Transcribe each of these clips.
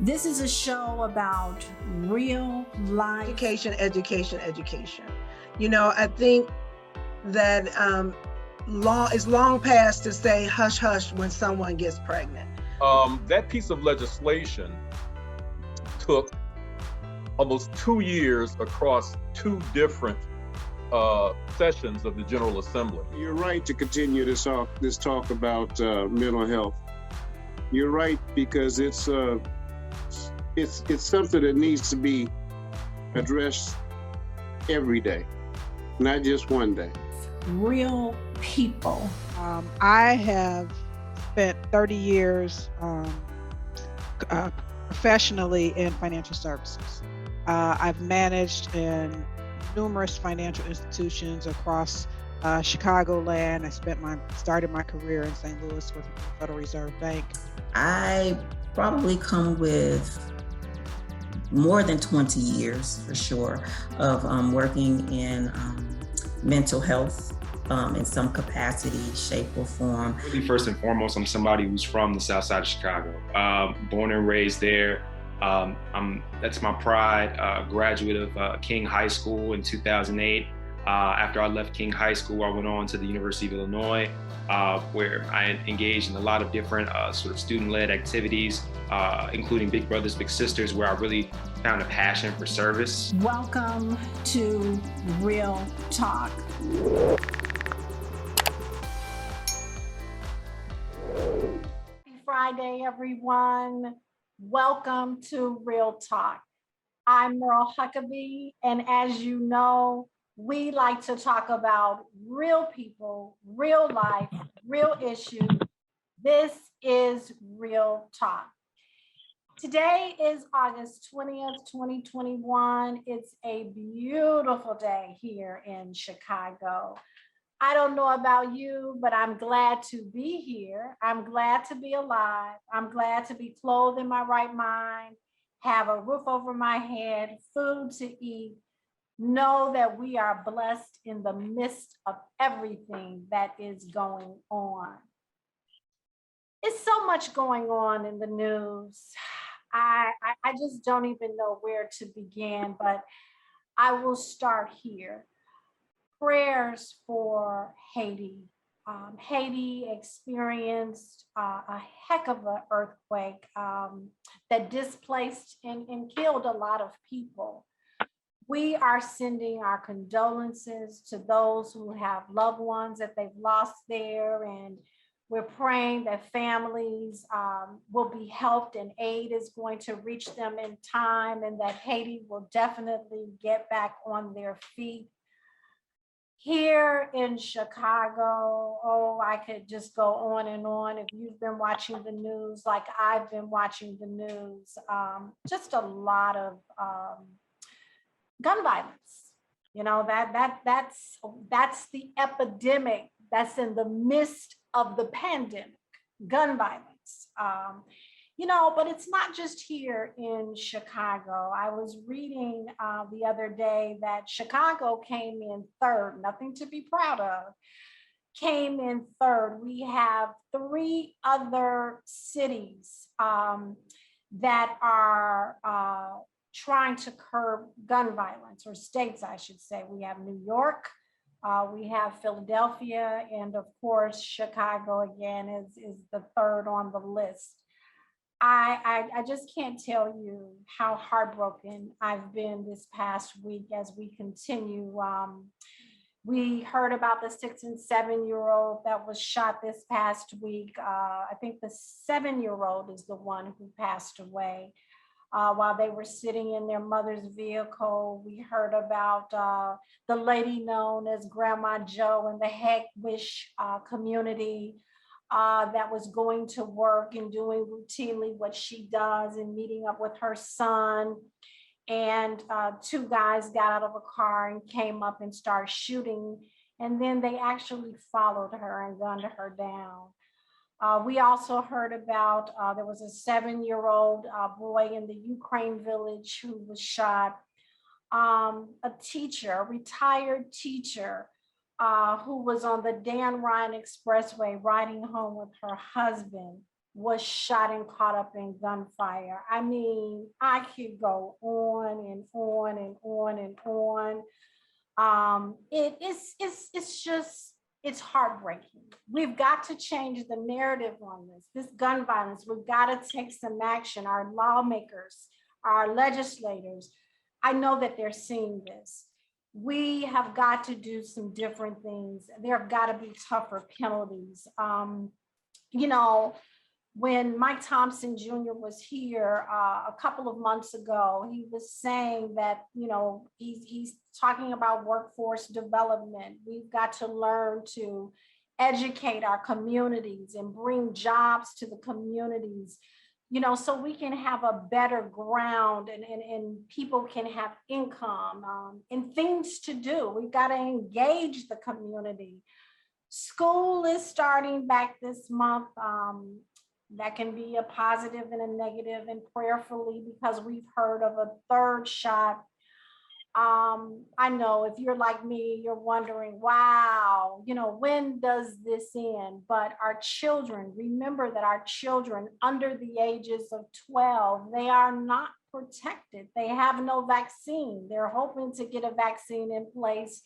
This is a show about real life. Education, education, education. I think that it's long past to say hush hush when someone gets pregnant. That piece of legislation took almost 2 years across two different sessions of the General Assembly. You're right to continue this talk about mental health. You're right, because it's something that needs to be addressed every day, not just one day. Real people. I have spent 30 years professionally in financial services. I've managed in numerous financial institutions across Chicagoland. I started my career in St. Louis with the Federal Reserve Bank. I probably come with more than 20 years for sure of working in mental health in some capacity, shape, or form. Really, first and foremost, I'm somebody who's from the South Side of Chicago, born and raised there. That's my pride. Graduate of King High School in 2008. After I left King High School, I went on to the University of Illinois, where I engaged in a lot of different sort of student-led activities, including Big Brothers Big Sisters, where I really found a passion for service. Welcome to Real Talk. Happy Friday, everyone. Welcome to Real Talk. I'm Merle Huckabee, and as you know, we like to talk about real people, real life, real issues. This is Real Talk. Today is August 20th, 2021. It's a beautiful day here in Chicago. I don't know about you, but I'm glad to be here. I'm glad to be alive. I'm glad to be clothed in my right mind, have a roof over my head, food to eat. Know that we are blessed in the midst of everything that is going on. It's so much going on in the news. I just don't even know where to begin, but I will start here. Prayers for Haiti. Haiti experienced a heck of an earthquake that displaced and killed a lot of people. We are sending our condolences to those who have loved ones that they've lost there, and we're praying that families will be helped and aid is going to reach them in time, and that Haiti will definitely get back on their feet. Here in Chicago, oh, I could just go on and on. If you've been watching the news like I've been watching the news, just a lot of gun violence. That's the epidemic that's in the midst of the pandemic, gun violence. But it's not just here in Chicago. I was reading the other day that Chicago came in third, nothing to be proud of, came in third. We have three other cities that are trying to curb gun violence, or states, I should say. We have New York, we have Philadelphia, and of course, Chicago again is the third on the list. I just can't tell you how heartbroken I've been this past week as we continue. We heard about the 6 and 7-year-old that was shot this past week. I think the 7-year-old is the one who passed away while they were sitting in their mother's vehicle. We heard about the lady known as Grandma Joe in the Heck-Wish community that was going to work and doing routinely what she does and meeting up with her son. And two guys got out of a car and came up and started shooting. And then they actually followed her and gunned her down. We also heard about there was a 7-year-old boy in the Ukraine village who was shot. A teacher, a retired teacher, who was on the Dan Ryan Expressway riding home with her husband. was shot and caught up in gunfire. I mean, I could go on and on and on and on. It's just, it's heartbreaking. We've got to change the narrative on this gun violence. We've got to take some action. Our lawmakers, our legislators, I know that they're seeing this. We have got to do some different things. There have got to be tougher penalties. You know, when Mike Thompson Jr. was here a couple of months ago, he was saying that, you know, he's talking about workforce development. We've got to learn to educate our communities and bring jobs to the communities, you know, so we can have a better ground and people can have income and things to do. We've got to engage the community. School is starting back this month. That can be a positive and a negative, and prayerfully, because we've heard of a third shot. I know if you're like me, you're wondering, wow, you know, when does this end? But our children, remember that our children under the ages of 12, they are not protected. They have no vaccine. They're hoping to get a vaccine in place.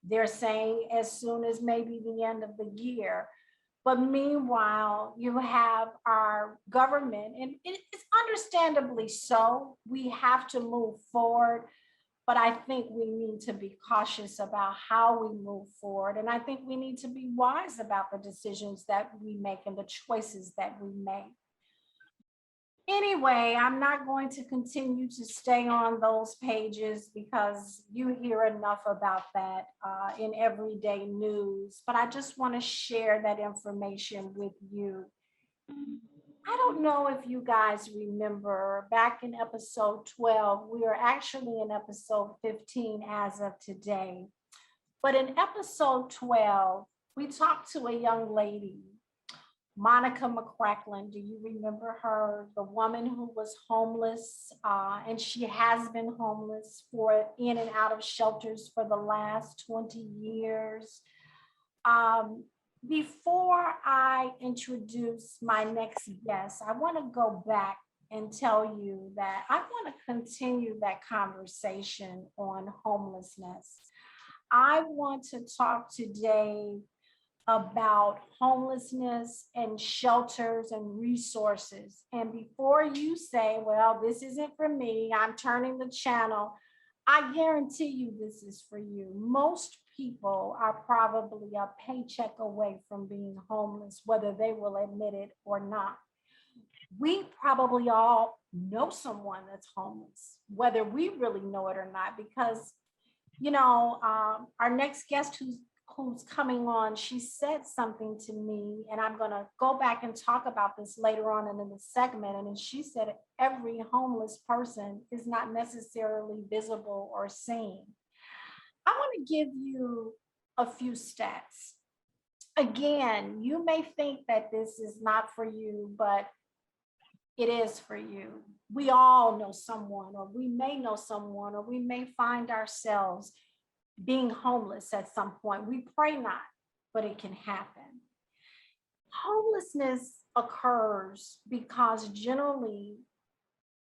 They're saying as soon as maybe the end of the year. But meanwhile, you have our government, and it's understandably so. We have to move forward, but I think we need to be cautious about how we move forward. And I think we need to be wise about the decisions that we make and the choices that we make. Anyway, I'm not going to continue to stay on those pages because you hear enough about that in everyday news, but I just want to share that information with you. I don't know if you guys remember back in episode 12, we are actually in episode 15 as of today. But in episode 12, we talked to a young lady, Monica McCracklin. Do you remember her? The woman who was homeless, and she has been homeless for in and out of shelters for the last 20 years. Before I introduce my next guest, I want to go back and tell you that I want to continue that conversation on homelessness. I want to talk today about homelessness and shelters and resources. And before you say, well, this isn't for me, I'm turning the channel, I guarantee you this is for you. Most people are probably a paycheck away from being homeless, whether they will admit it or not. We probably all know someone that's homeless, whether we really know it or not, because, you know, our next guest who's coming on, she said something to me, and I'm going to go back and talk about this later on in the segment. And she said every homeless person is not necessarily visible or seen. I want to give you a few stats. Again, you may think that this is not for you, but it is for you. We all know someone, or we may know someone, or we may find ourselves being homeless at some point. We pray not, but it can happen. Homelessness occurs because generally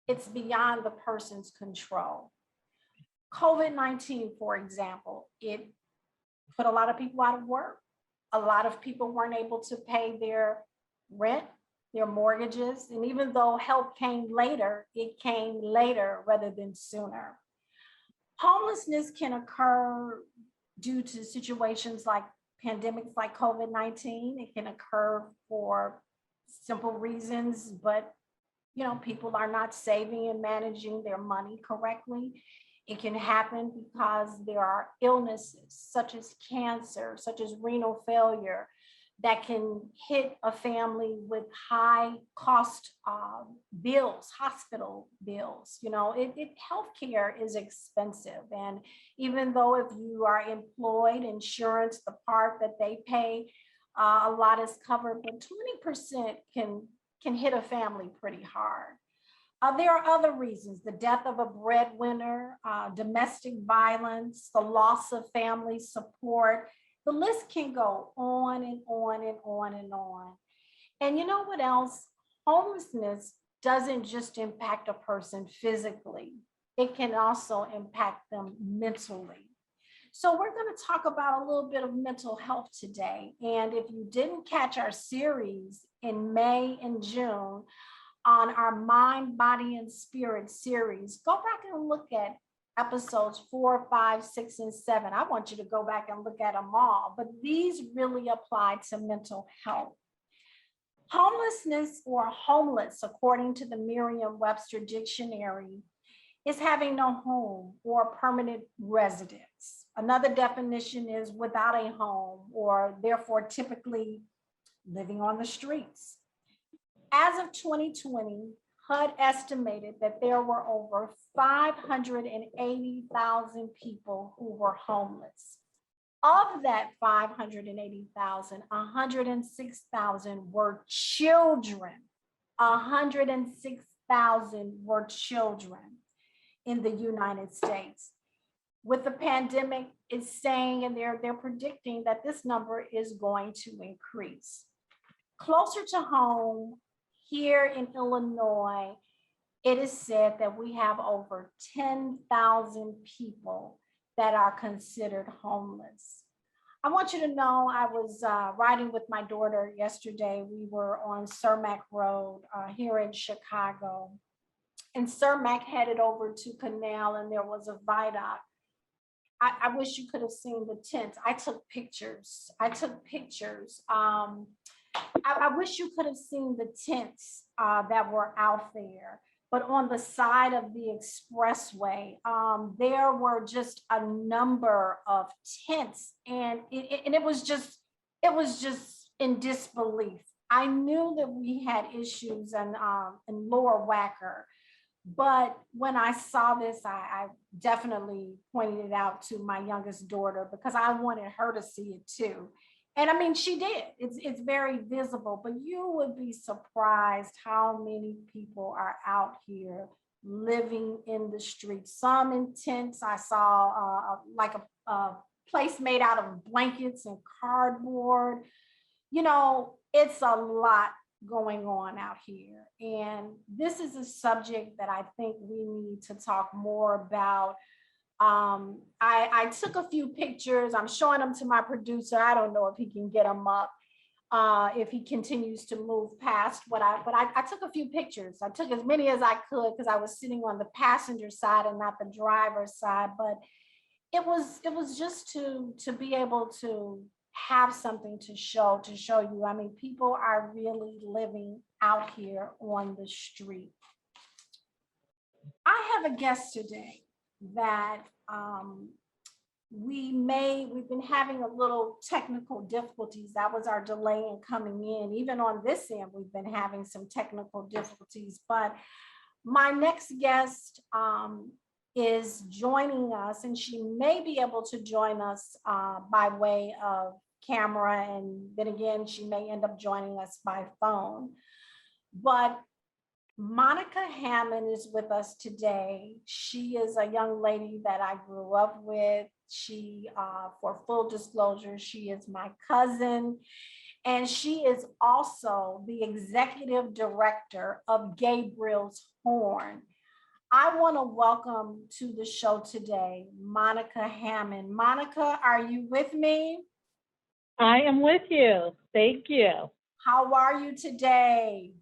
it's beyond the person's control. COVID-19, for example, it put a lot of people out of work. A lot of people weren't able to pay their rent, their mortgages, and even though help came later, it came later rather than sooner. Homelessness can occur due to situations like pandemics like COVID-19. It can occur for simple reasons, but you know, people are not saving and managing their money correctly. It can happen because there are illnesses such as cancer, such as renal failure, that can hit a family with high cost bills, hospital bills. You know, healthcare is expensive. And even though if you are employed, insurance, the part that they pay, a lot is covered, but 20% can hit a family pretty hard. There are other reasons: the death of a breadwinner, domestic violence, the loss of family support. The list can go on and on and on and on. And you know what else? homelessness doesn't just impact a person physically, it can also impact them mentally. So we're going to talk about a little bit of mental health today. And if you didn't catch our series in May and June on our Mind, Body, and Spirit series, go back and look at episodes 4, 5, 6, and 7. I want you to go back and look at them all, but these really apply to mental health. Homelessness, or homeless, according to the Merriam-Webster dictionary, is having no home or permanent residence. Another definition is without a home, or therefore typically living on the streets. As of 2020, HUD estimated that there were over 580,000 people who were homeless. Of that 580,000, 106,000 were children. 106,000 were children in the United States. With the pandemic, it's saying, and they're predicting that this number is going to increase. Closer to home, here in Illinois, it is said that we have over 10,000 people that are considered homeless. I want you to know, I was riding with my daughter yesterday. We were on Cermak Road here in Chicago. And Cermak headed over to Canal, and there was a viaduct. I wish you could have seen the tents. I took pictures. I wish you could have seen the tents that were out there. But on the side of the expressway, there were just a number of tents, and it was just in disbelief. I knew that we had issues in Lower Wacker, but when I saw this, I definitely pointed it out to my youngest daughter because I wanted her to see it too. And I mean, she did. It's very visible, but you would be surprised how many people are out here living in the streets. Some in tents. I saw like a place made out of blankets and cardboard. You know, it's a lot going on out here. And this is a subject that I think we need to talk more about. I took a few pictures. I'm showing them to my producer. I don't know if he can get them up, if he continues to move past but I took a few pictures. I took as many as I could because I was sitting on the passenger side and not the driver's side. But it was just to be able to have something to show you. I mean, people are really living out here on the street. I have a guest today that we've been having a little technical difficulties. That was our delay in coming in. Even on this end, we've been having some technical difficulties. But my next guest is joining us, and she may be able to join us by way of camera, and then again, she may end up joining us by phone. But Monica Hammond is with us today. She is a young lady that I grew up with. She, for full disclosure, she is my cousin, and she is also the executive director of Gabriel's Horn. I want to welcome to the show today, Monica Hammond. Monica, are you with me? I am with you. Thank you. How are you today?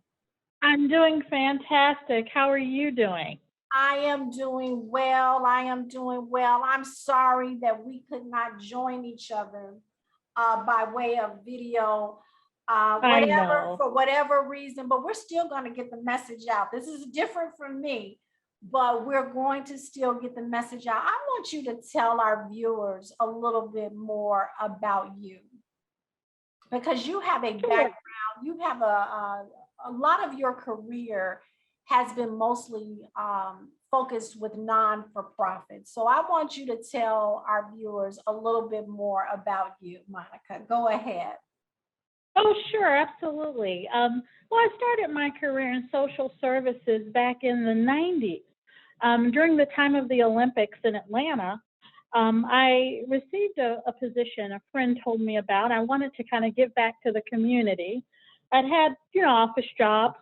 I'm doing fantastic. How are you doing? I am doing well. I'm sorry that we could not join each other by way of video, for whatever reason, but we're still going to get the message out. This is different from me, but we're going to still get the message out. I want you to tell our viewers a little bit more about you, because you have a background, you have a lot of your career has been mostly focused with non-for-profit. So I want you to tell our viewers a little bit more about you, Monica. Go ahead. Oh, sure, absolutely. Well, I started my career in social services back in the 90s. During the time of the Olympics in Atlanta, I received a position a friend told me about. I wanted to kind of give back to the community. I'd had, office jobs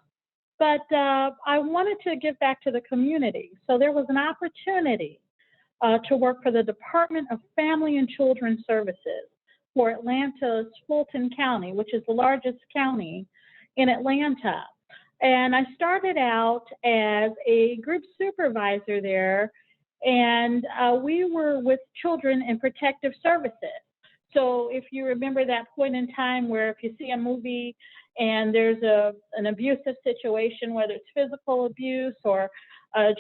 But I wanted to give back to the community. So there was an opportunity to work for the Department of Family and Children Services for Atlanta's Fulton County, which is the largest county in Atlanta. And I started out as a group supervisor there, and we were with children in protective services. So if you remember that point in time where if you see a movie and there's an abusive situation, whether it's physical abuse or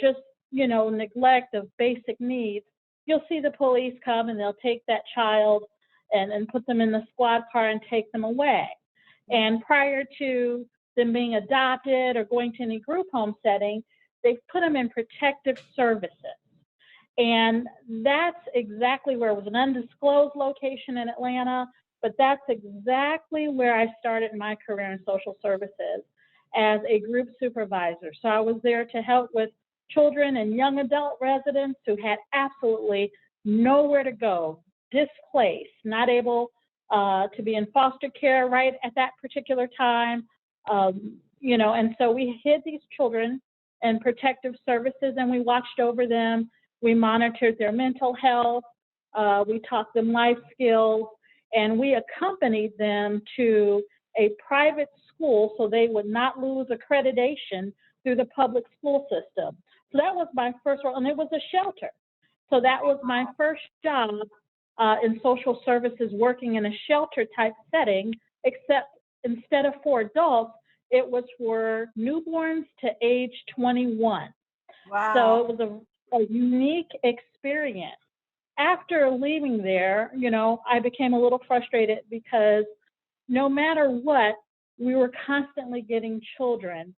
just, you know, neglect of basic needs, you'll see the police come and they'll take that child and put them in the squad car and take them away. And prior to them being adopted or going to any group home setting, they put them in protective services. And that's exactly where it was, an undisclosed location in Atlanta, but that's exactly where I started my career in social services as a group supervisor. So I was there to help with children and young adult residents who had absolutely nowhere to go, displaced, not able to be in foster care right at that particular time. You know, and so we hid these children in protective services and we watched over them. We monitored their mental health. We taught them life skills, and we accompanied them to a private school so they would not lose accreditation through the public school system. So that was my first role, and it was a shelter. So that was my first job in social services, working in a shelter type setting, except instead of for adults, it was for newborns to age 21. Wow. So it was a unique experience. After leaving there, you know, I became a little frustrated because no matter what, we were constantly getting children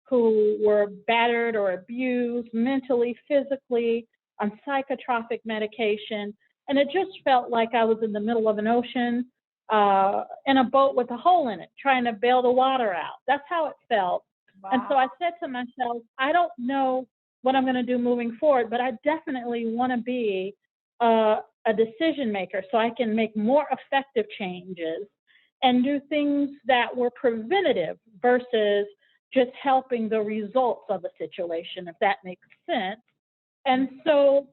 who were battered or abused mentally, physically, on psychotropic medication. And it just felt like I was in the middle of an ocean in a boat with a hole in it, trying to bail the water out. That's how it felt. Wow. And so I said to myself, I don't know what I'm going to do moving forward, but I definitely want to be a decision maker so I can make more effective changes and do things that were preventative versus just helping the results of a situation, if that makes sense. And so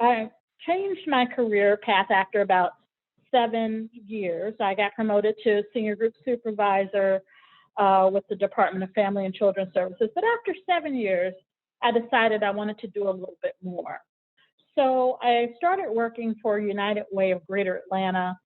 I changed my career path after about 7 years. I got promoted to senior group supervisor with the Department of Family and Children Services. But after 7 years, I decided I wanted to do a little bit more. So I started working for United Way of Greater Atlanta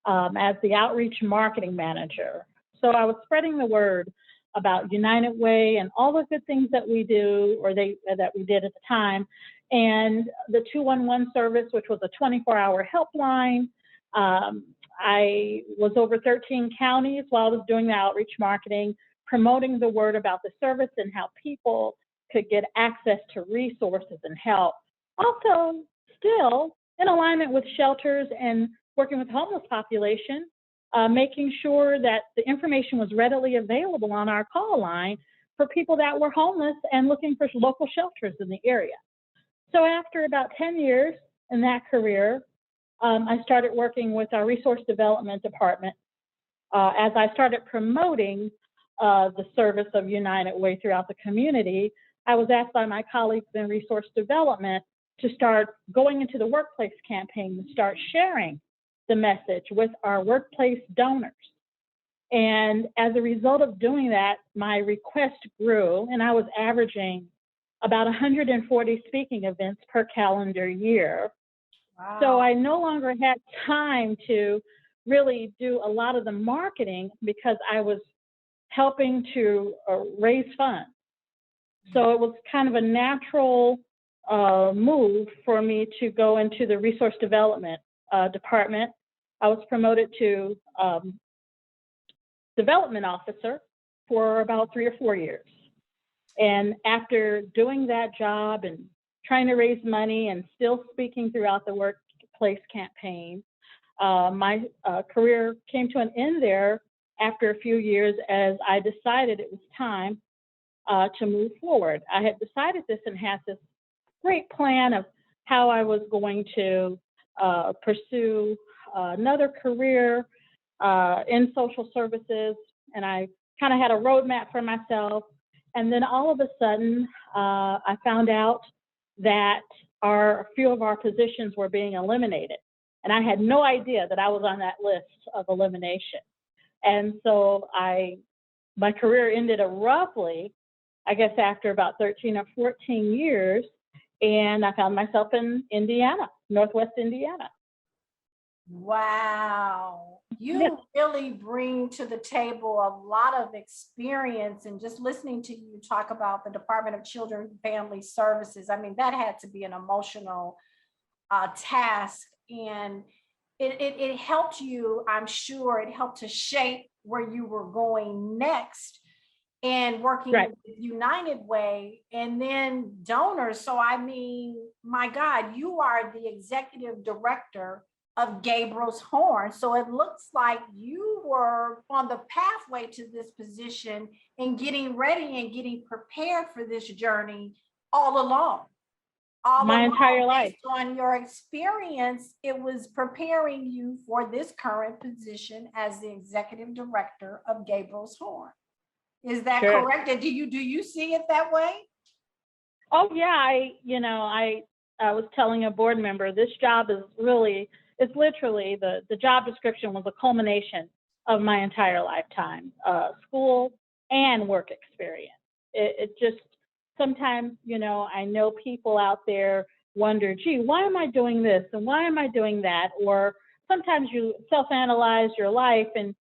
as the outreach marketing manager. So I was spreading the word about United Way and all the good things that we do, or that we did at the time, and the 211 service, which was a 24-hour helpline. I was over 13 counties while I was doing the outreach marketing, promoting the word about the service and how people could get access to resources and help. Also, still in alignment with shelters and working with the homeless population, making sure that the information was readily available on our call line for people that were homeless and looking for local shelters in the area. So after about 10 years in that career, I started working with our resource development department as I started promoting the service of United Way throughout the community. I was asked by my colleagues in resource development to start going into the workplace campaign and start sharing the message with our workplace donors. And as a result of doing that, my request grew, and I was averaging about 140 speaking events per calendar year. Wow. So I no longer had time to really do a lot of the marketing because I was helping to raise funds. So it was kind of a natural move for me to go into the resource development department. I was promoted to development officer for about 3 or 4 years. And after doing that job and trying to raise money and still speaking throughout the workplace campaign, my career came to an end there after a few years as I decided it was time to move forward. I had decided this and had this great plan of how I was going to pursue another career in social services, and I kind of had a roadmap for myself. And then all of a sudden, I found out that a few of our positions were being eliminated. And I had no idea that I was on that list of elimination. And so my career ended abruptly, I guess after about 13 or 14 years, and I found myself in Indiana, Northwest Indiana. Wow. You Yeah. really bring to the table a lot of experience, and just listening to you talk about the Department of Children and Family Services, I mean, that had to be an emotional task, and it helped you, I'm sure it helped to shape where you were going next, and working Right. with United Way and then donors. So I mean, my God, you are the executive director of Gabriel's Horn. So it looks like you were on the pathway to this position and getting ready and getting prepared for this journey all along. My entire life. Based on your experience, it was preparing you for this current position as the executive director of Gabriel's Horn. Is that Sure. correct? And do you see it that way? Oh yeah, I was telling a board member, this job is literally the job description was a culmination of my entire lifetime, school and work experience. It just, sometimes, I know people out there wonder, gee, why am I doing this? And why am I doing that? Or sometimes you self-analyze your life and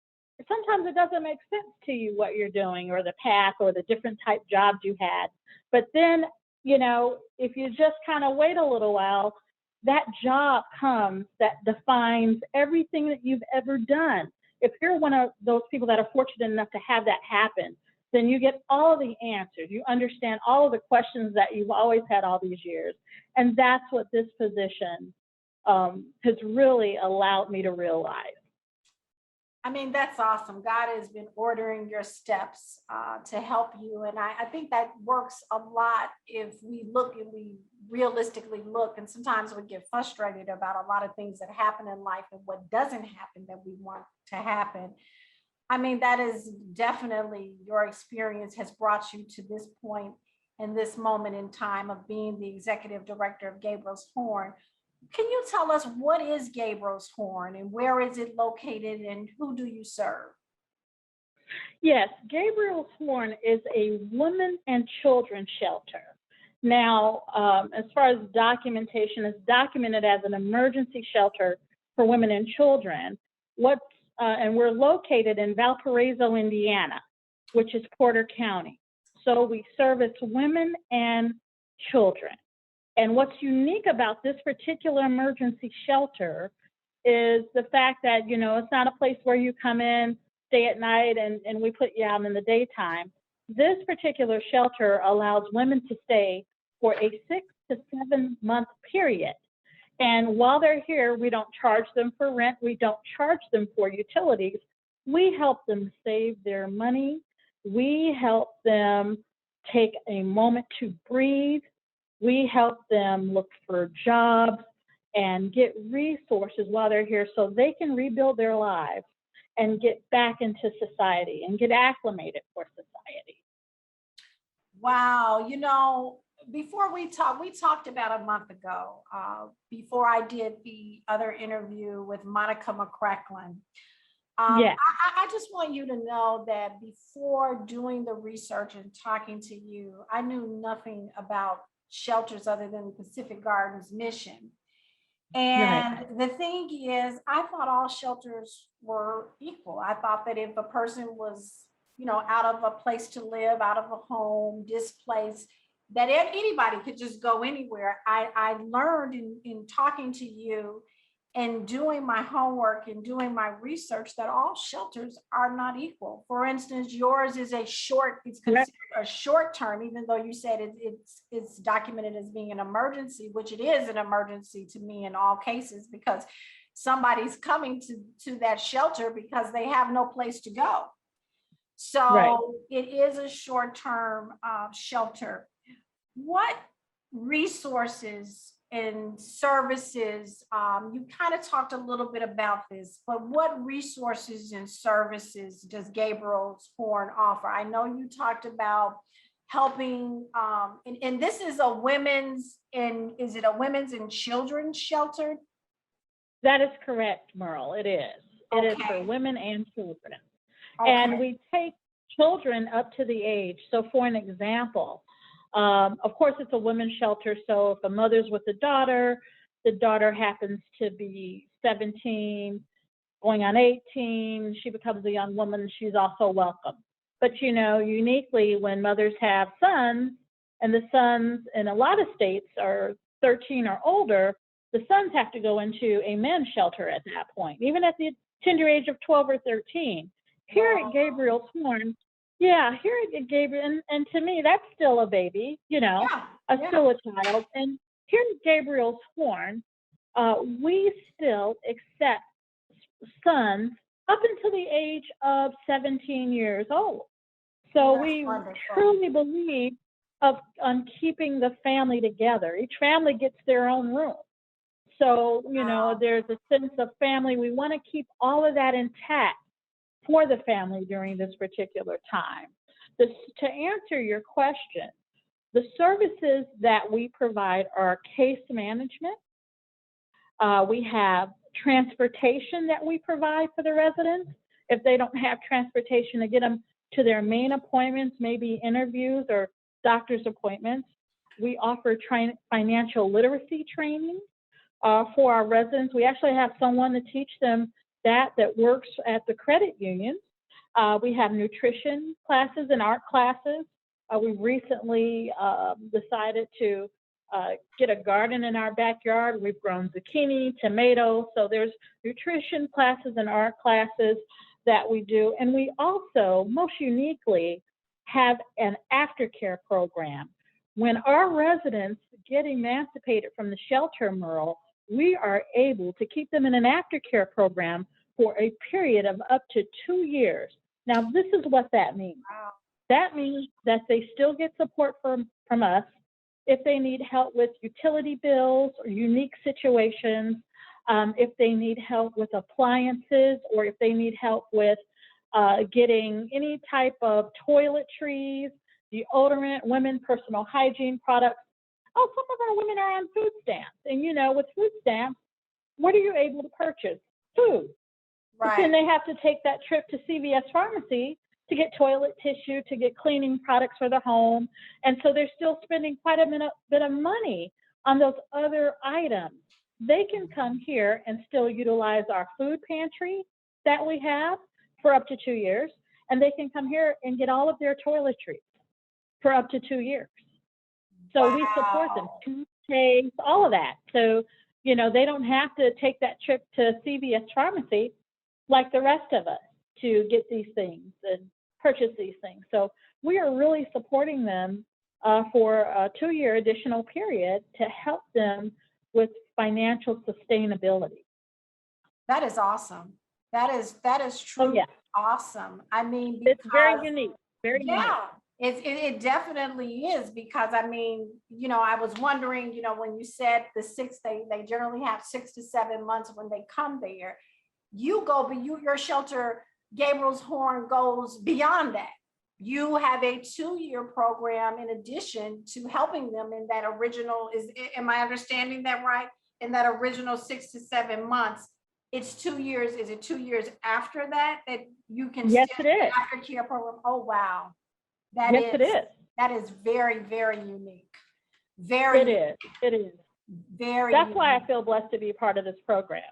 sometimes it doesn't make sense to you what you're doing or the path or the different type jobs you had. But then, if you just kind of wait a little while, that job comes that defines everything that you've ever done. If you're one of those people that are fortunate enough to have that happen, then you get all of the answers. You understand all of the questions that you've always had all these years. And that's what this position has really allowed me to realize. I mean, that's awesome. God has been ordering your steps to help you. And I think that works a lot if we look and we realistically look. And sometimes we get frustrated about a lot of things that happen in life and what doesn't happen that we want to happen. I mean, that is definitely your experience has brought you to this point in this moment in time of being the executive director of Gabriel's Horn. Can you tell us what is Gabriel's Horn and where is it located and who do you serve? Yes, Gabriel's Horn is a women and children shelter. Now, as far as documentation, it's documented as an emergency shelter for women and children. And we're located in Valparaiso, Indiana, which is Porter County. So we service women and children. And what's unique about this particular emergency shelter is the fact that, it's not a place where you come in, stay at night, and we put you out in the daytime. This particular shelter allows women to stay for a 6 to 7 month period. And while they're here, we don't charge them for rent. We don't charge them for utilities. We help them save their money. We help them take a moment to breathe. We help them look for jobs and get resources while they're here so they can rebuild their lives and get back into society and get acclimated for society. Wow. Before we talked about a month ago, before I did the other interview with Monica McCracklin. Yeah. I just want you to know that before doing the research and talking to you, I knew nothing about shelters other than Pacific Gardens mission. And Right. the thing is, I thought all shelters were equal. I thought that if a person was, out of a place to live, out of a home, displaced, that anybody could just go anywhere. I learned in talking to you and doing my homework and doing my research that all shelters are not equal. For instance, yours is it's considered a short term, even though you said it's documented as being an emergency, which it is an emergency to me in all cases, because somebody's coming to that shelter because they have no place to go. So Right. It is a short term shelter. What resources and services, you kind of talked a little bit about this, but what resources and services does Gabriel's Horn offer? I know you talked about helping, and this is a women's is it a women's and children's shelter? That is correct, Merle. It is. It is for Okay. women and children. Okay. And we take children up to the age. So for an example, of course, it's a women's shelter. So if a mother's with the daughter happens to be 17, going on 18, she becomes a young woman, she's also welcome. But you know, uniquely, when mothers have sons, and the sons in a lot of states are 13 or older, the sons have to go into a men's shelter at that point, even at the tender age of 12 or 13. Here at Gabriel's Horn, here at Gabriel, and to me, that's still a baby, you know, still a child. And here at Gabriel's Horn, we still accept sons up until the age of 17 years old. So we truly believe on keeping the family together. Each family gets their own room. So, you know, there's a sense of family. We want to keep all of that intact for the family during this particular time. To answer your question, the services that we provide are case management. We have transportation that we provide for the residents. If they don't have transportation to get them to their main appointments, maybe interviews or doctor's appointments, we offer financial literacy training for our residents. We actually have someone to teach them that works at the credit unions. We have nutrition classes and art classes. We recently decided to get a garden in our backyard. We've grown zucchini, tomatoes. So there's nutrition classes and art classes that we do. And we also, most uniquely, have an aftercare program. When our residents get emancipated from the shelter, Merle, we are able to keep them in an aftercare program for a period of up to 2 years. Now, this is what that means. Wow. That means that they still get support from us if they need help with utility bills or unique situations, if they need help with appliances, or if they need help with getting any type of toiletries, deodorant, women personal hygiene products. Oh, some of our women are on food stamps. And you know, with food stamps, what are you able to purchase? Food. Right. But then they have to take that trip to CVS pharmacy to get toilet tissue, to get cleaning products for the home. And so they're still spending quite a bit of money on those other items. They can come here and still utilize our food pantry that we have for up to 2 years. And they can come here and get all of their toiletries for up to 2 years. So we support them, toothpaste, all of that. So, you know, they don't have to take that trip to CVS pharmacy like the rest of us to get these things and purchase these things. So we are really supporting them for a 2-year additional period to help them with financial sustainability. That is awesome. That is truly awesome. I mean, because, it's very unique. Very unique. It definitely is, because I mean, you know, I was wondering, you know, when you said they generally have 6 to 7 months when they come there. Your shelter, Gabriel's Horn, goes beyond that. You have a 2-year program in addition to helping them in that original, am I understanding that right? In that original 6 to 7 months, it's 2 years. Is it 2 years after that you can yes, still it is. aftercare program? Oh, wow. Yes, it is. That is very, very unique. It is. Very. That's why I feel blessed to be part of this program.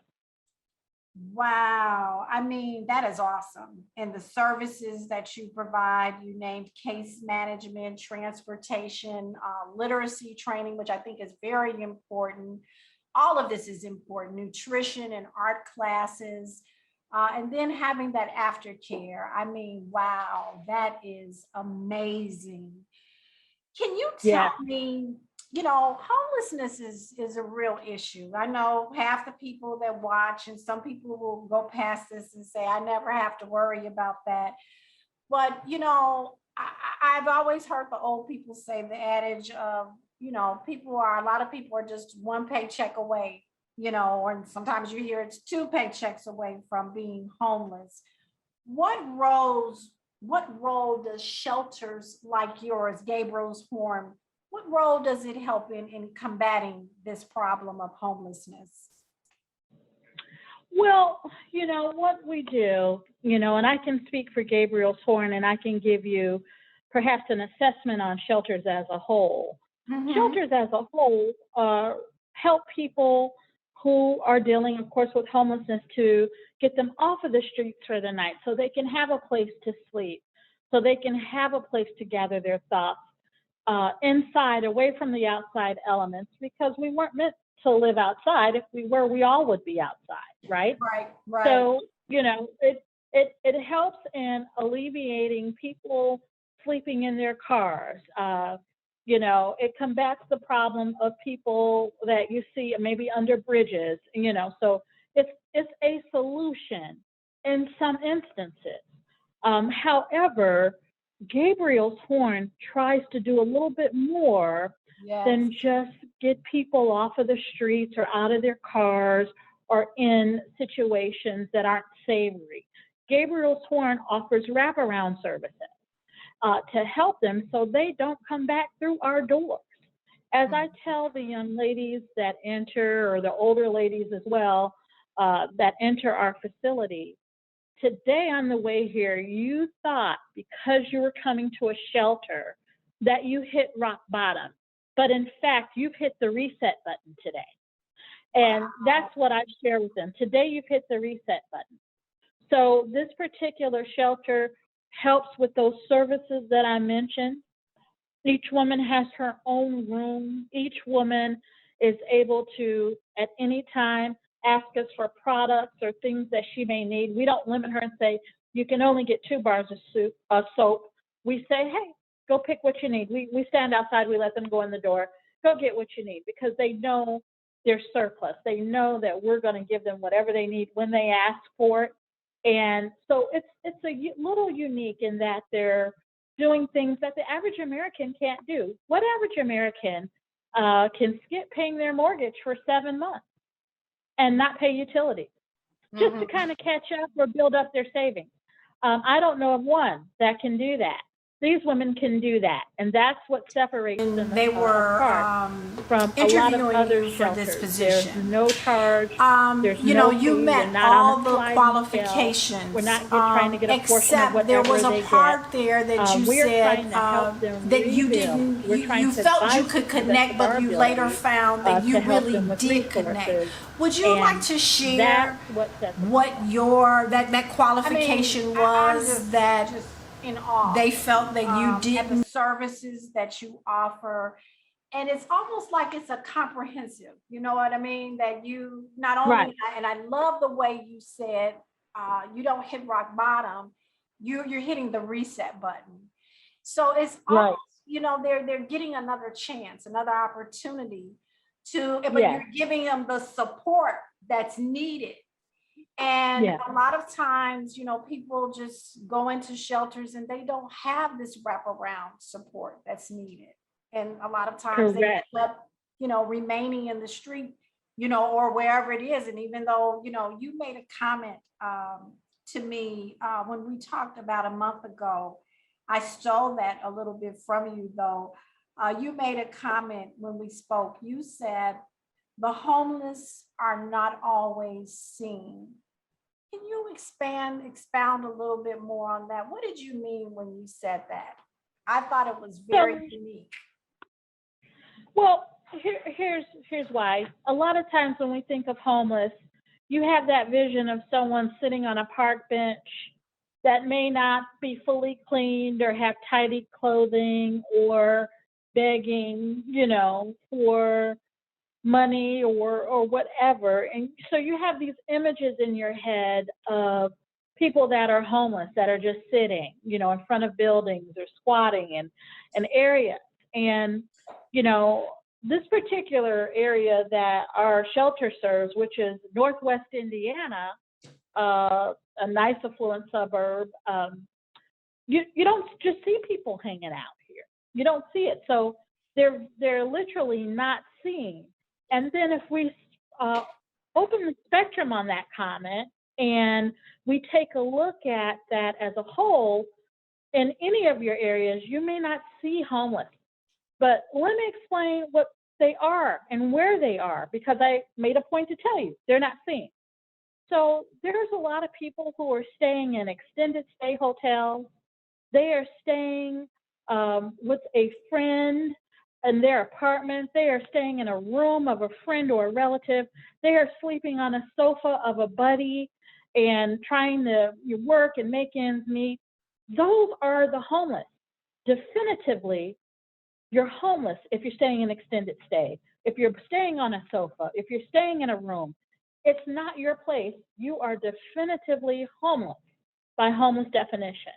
Wow. I mean, that is awesome. And the services that you provide, you named case management, transportation, literacy training, which I think is very important. All of this is important, nutrition and art classes, and then having that aftercare. I mean, wow, that is amazing. Can you tell me, you know, homelessness is a real issue. I know half the people that watch, and some people will go past this and say, I never have to worry about that. But, you know, I've always heard the old people say the adage of, you know, a lot of people are just one paycheck away, you know, or sometimes you hear it's 2 paychecks away from being homeless. What roles what role does shelters like yours, Gabriel's Horn, what role does it help in combating this problem of homelessness? Well, you know, what we do, you know, and I can speak for Gabriel's Horn and I can give you perhaps an assessment on shelters as a whole. Mhm. Shelters as a whole help people who are dealing, of course, with homelessness to get them off of the streets for the night so they can have a place to sleep, so they can have a place to gather their thoughts inside, away from the outside elements, because we weren't meant to live outside. If we were, we all would be outside, right? Right, right. So, you know, it helps in alleviating people sleeping in their cars. You know, it combats the problem of people that you see maybe under bridges, you know, so it's a solution in some instances. However, Gabriel's Horn tries to do a little bit more than Yes. just get people off of the streets or out of their cars or in situations that aren't savory. Gabriel's Horn offers wraparound services to help them so they don't come back through our doors. As I tell the young ladies that enter, or the older ladies as well, that enter our facility, today on the way here, you thought because you were coming to a shelter that you hit rock bottom. But in fact, you've hit the reset button today. And that's what I share with them. Today, you've hit the reset button. So this particular shelter helps with those services that I mentioned. Each woman has her own room. Each woman is able to, at any time, ask us for products or things that she may need. We don't limit her and say, you can only get 2 bars of soap. We say, hey, go pick what you need. We stand outside, we let them go in the door, go get what you need, because they know their surplus. They know that we're going to give them whatever they need when they ask for it. And so it's a little unique in that they're doing things that the average American can't do. What average American can skip paying their mortgage for 7 months and not pay utilities just to kind of catch up or build up their savings? I don't know of one that can do that. These women can do that, and that's what separates them And they were apart from a lot of interviewing other you for this shelters. position. There's no charge. There's You no know, you fee. met We're not all on a the sliding qualifications. scale. We're not trying to get a portion of except whatever there was a they part get. there that you We're said trying to help them that you rebuild. didn't, We're you trying to felt you advise could them to the connect, best of but our you later ability, found that you to help really them with did connect. resources. Would you And like to share that's what sets us what your that qualification I'm was just- that just in awe. they felt that you at the didn't services that you offer? And it's almost like it's a comprehensive, you know what I mean? That you not only, Right. and I love the way you said, you don't hit rock bottom, you're hitting the reset button. So it's Right. almost, you know, they're getting another chance, another opportunity to, but Yes. you're giving them the support that's needed. And Yeah. a lot of times, you know, people just go into shelters and they don't have this wraparound support that's needed. And a lot of times they end Correct. up, you know, remaining in the street, you know, or wherever it is. And even though, you know, you made a comment to me when we talked about a month ago, I stole that a little bit from you though. You made a comment when we spoke. You said, the homeless are not always seen. Can you expound a little bit more on that? What did you mean when you said that? I thought it was very unique. Well, here's why. A lot of times when we think of homeless, you have that vision of someone sitting on a park bench that may not be fully cleaned or have tidy clothing or begging, you know, for money or whatever. And so you have these images in your head of people that are homeless, that are just sitting, you know, in front of buildings or squatting in areas. And, you know, this particular area that our shelter serves, which is Northwest Indiana, a nice affluent suburb, you don't just see people hanging out here. You don't see it. So they're literally not seen. And then if we open the spectrum on that comment and we take a look at that as a whole, in any of your areas, you may not see homeless, but let me explain what they are and where they are, because I made a point to tell you they're not seen. So there's a lot of people who are staying in extended stay hotels. They are staying with a friend in their apartment. They are staying in a room of a friend or a relative. They are sleeping on a sofa of a buddy and trying to work and make ends meet. Those are the homeless. Definitively, you're homeless if you're staying in extended stay, if you're staying on a sofa, if you're staying in a room. It's not your place. You are definitively homeless by homeless definition.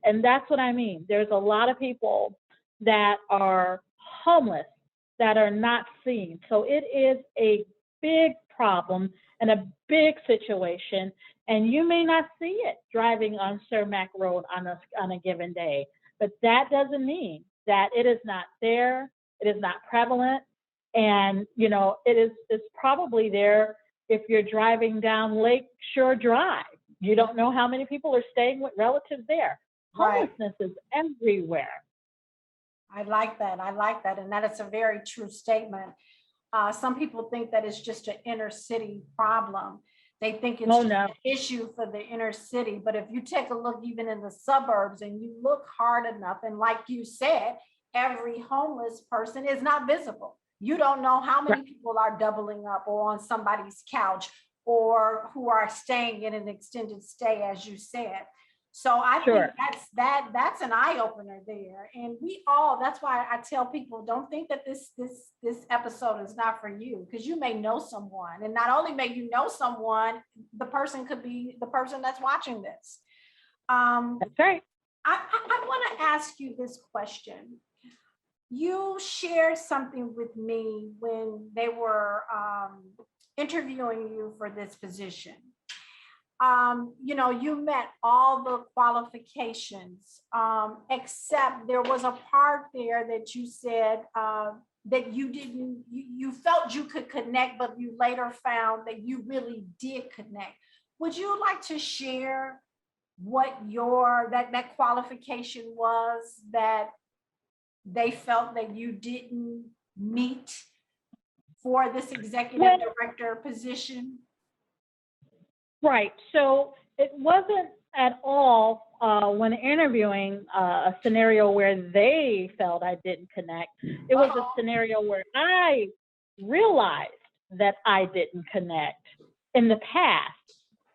And that's what I mean. There's a lot of people that are homeless that are not seen. So it is a big problem and a big situation. And you may not see it driving on Cermak Road on a given day. But that doesn't mean that it is not there. It is not prevalent. And, it's probably there if you're driving down Lake Shore Drive. You don't know how many people are staying with relatives there. Right. Homelessness is everywhere. I like that. And that is a very true statement. Some people think that it's just an inner city problem. They think it's an issue for the inner city. But if you take a look even in the suburbs and you look hard enough, and like you said, every homeless person is not visible. You don't know how many people are doubling up or on somebody's couch or who are staying in an extended stay, as you said. So I think that's an eye opener there. And that's why I tell people, don't think that this episode is not for you, because you may know someone, and not only may you know someone, the person could be the person that's watching this. That's right. I want to ask you this question. You shared something with me when they were interviewing you for this position. You met all the qualifications, except there was a part there that you said that you felt you could connect, but you later found that you really did connect. Would you like to share what that qualification was that they felt that you didn't meet for this executive director position? Right. So it wasn't at all when interviewing a scenario where they felt I didn't connect. It was a scenario where I realized that I didn't connect in the past.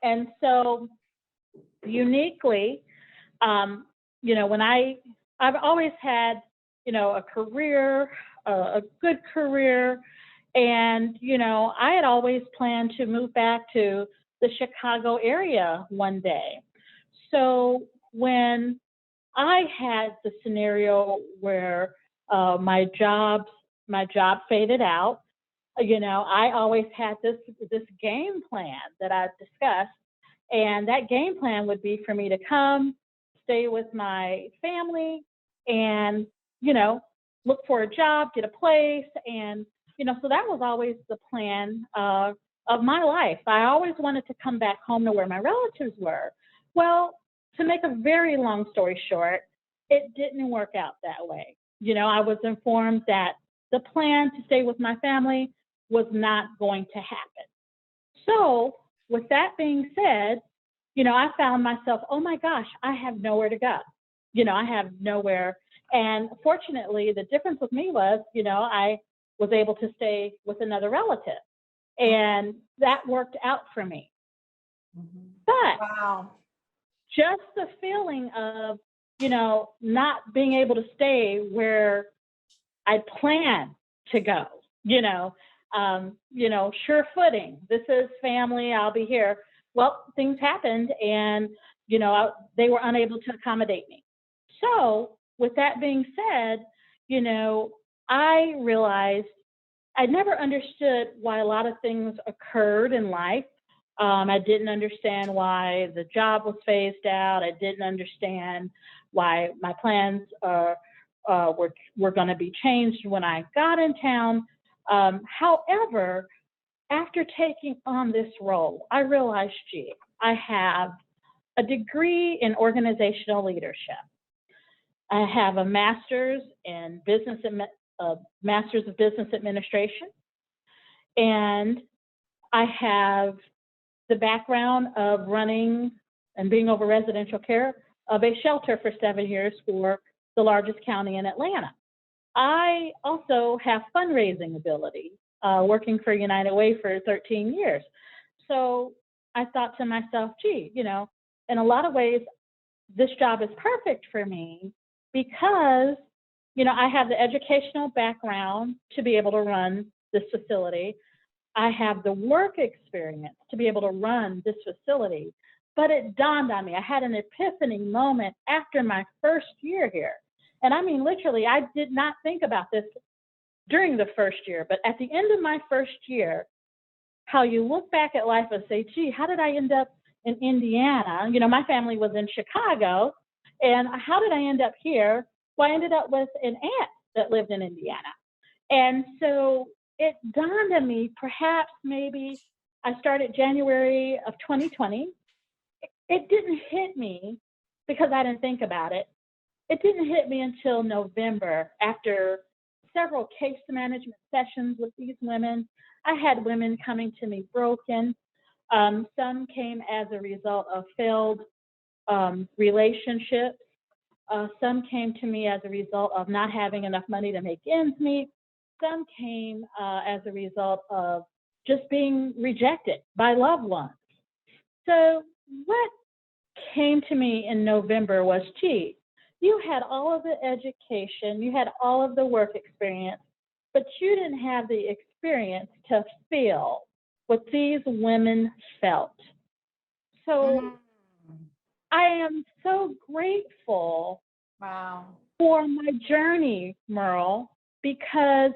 And so uniquely, when I've always had, a career, a good career. And, I had always planned to move back to the Chicago area one day. So when I had the scenario where my job faded out, I always had this game plan that I discussed. And that game plan would be for me to come, stay with my family, and, look for a job, get a place. And, so that was always the plan of my life. I always wanted to come back home to where my relatives were. Well, to make a very long story short, it didn't work out that way. I was informed that the plan to stay with my family was not going to happen. So with that being said, I found myself, oh my gosh, I have nowhere to go. I have nowhere. And fortunately, the difference with me was, I was able to stay with another relative. And that worked out for me. Mm-hmm. But just the feeling of, not being able to stay where I planned to go, sure footing. This is family. I'll be here. Well, things happened and, they were unable to accommodate me. So with that being said, I realized I never understood why a lot of things occurred in life. I didn't understand why the job was phased out. I didn't understand why my plans were going to be changed when I got in town. However, after taking on this role, I realized, I have a degree in organizational leadership. I have a master's in master's of business administration, and I have the background of running and being over residential care of a shelter for 7 years for the largest county in Atlanta. I also have fundraising ability, working for United Way for 13 years. So I thought to myself, gee, you know, in a lot of ways, this job is perfect for me because, you know, I have the educational background to be able to run this facility. I have the work experience to be able to run this facility. But it dawned on me, I had an epiphany moment after my first year here. And I mean, literally, I did not think about this during the first year, but at the end of my first year, how you look back at life and say, gee, how did I end up in Indiana? You know, my family was in Chicago, and how did I end up here? Well, I ended up with an aunt that lived in Indiana. And so it dawned on me, perhaps maybe I started January of 2020. It didn't hit me because I didn't think about it. It didn't hit me until November, after several case management sessions with these women. I had women coming to me broken. Some came as a result of failed relationships. Some came to me as a result of not having enough money to make ends meet. Some came as a result of just being rejected by loved ones. So what came to me in November was, gee, you had all of the education, you had all of the work experience, but you didn't have the experience to feel what these women felt. So I am so grateful for my journey, Merle, because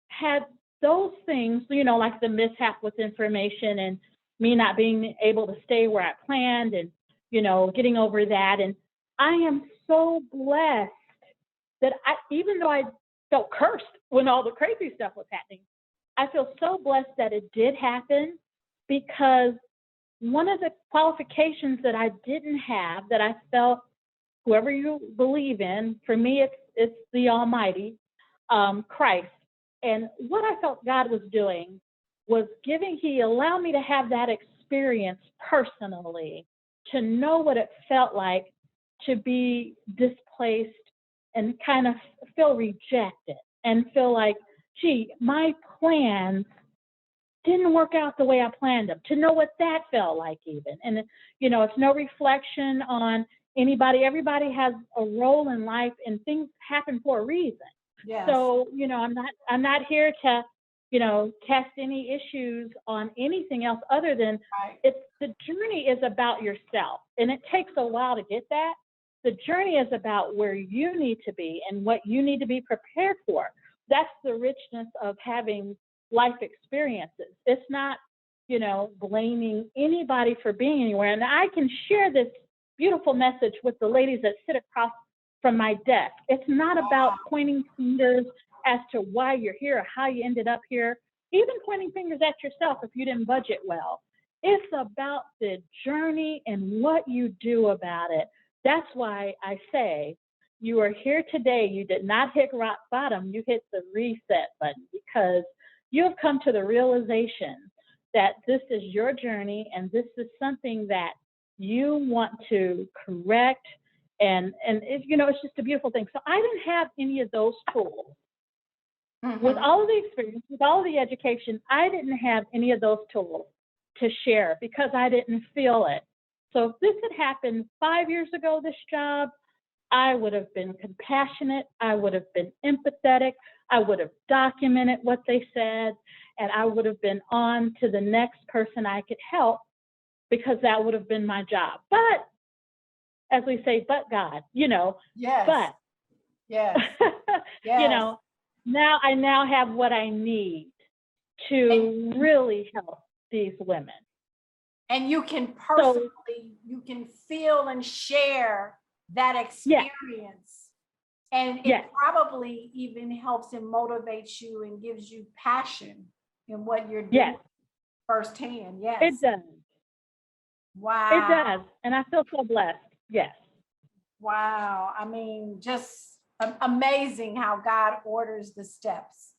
had those things, you know, like the mishap with information and me not being able to stay where I planned and, you know, getting over that. And I am so blessed that even though I felt cursed when all the crazy stuff was happening, I feel so blessed that it did happen, because one of the qualifications that I didn't have, that I felt, whoever you believe in, for me, it's the Almighty, Christ. And what I felt God was doing was He allowed me to have that experience personally, to know what it felt like to be displaced and kind of feel rejected and feel like, gee, my plans didn't work out the way I planned them, to know what that felt like even. And, you know, it's no reflection on anybody. Everybody has a role in life, and things happen for a reason. Yes. So, you know, I'm not here to, you know, test any issues on anything else other than the journey is about yourself. And it takes a while to get that. The journey is about where you need to be and what you need to be prepared for. That's the richness of having life experiences. It's not, you know, blaming anybody for being anywhere. And I can share this beautiful message with the ladies that sit across from my desk. It's not about pointing fingers as to why you're here or how you ended up here, even pointing fingers at yourself if you didn't budget well. It's about the journey and what you do about it. That's why I say you are here today. You did not hit rock bottom. You hit the reset button, because you have come to the realization that this is your journey and this is something that you want to correct. And it, you know, it's just a beautiful thing. So I didn't have any of those tools. With all of the experience, with all of the education, I didn't have any of those tools to share because I didn't feel it. So if this had happened 5 years ago, this job, I would have been compassionate. I would have been empathetic. I would have documented what they said, and I would have been on to the next person I could help, because that would have been my job. But as we say, but God, you know, but yes. you know, now I have what I need to really help these women. And you can personally, you can feel and share that experience. And it probably even helps and motivates you and gives you passion in what you're doing firsthand. It does. Wow. It does. And I feel so blessed. Yes. Wow. I mean, just amazing how God orders the steps.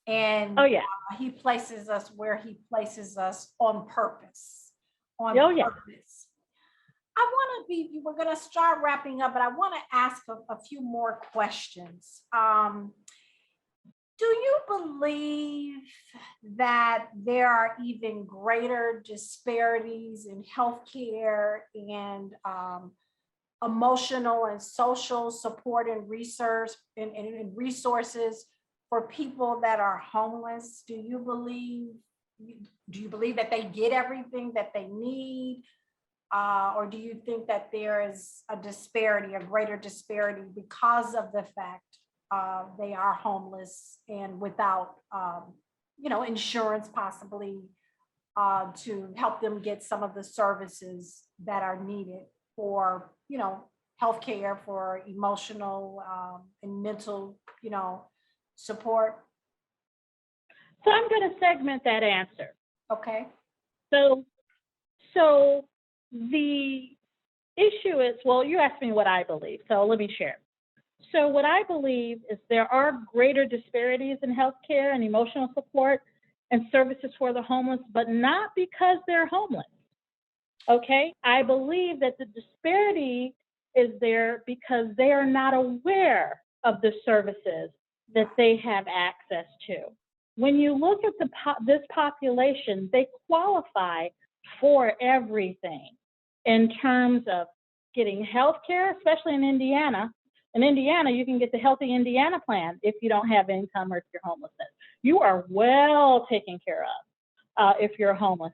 And Oh, yeah. he places us where he places us on purpose. On Oh, yeah. purpose. We're going to start wrapping up, but I want to ask a few more questions. Do you believe that there are even greater disparities in healthcare and emotional and social support and research and resources for people that are homeless? Do you believe that they get everything that they need? Or do you think that there is a greater disparity because of the fact they are homeless and without, insurance possibly to help them get some of the services that are needed for, healthcare, for emotional and mental, support? So I'm going to segment that answer. Okay. So the issue is, well, you asked me what I believe, so let me share. So what I believe is there are greater disparities in healthcare and emotional support and services for the homeless, but not because they're homeless. Okay? I believe that the disparity is there because they are not aware of the services that they have access to. When you look at this population, they qualify for everything in terms of getting health care, especially in Indiana. In Indiana, you can get the Healthy Indiana plan if you don't have income or if you're homeless. You are well taken care of if you're homeless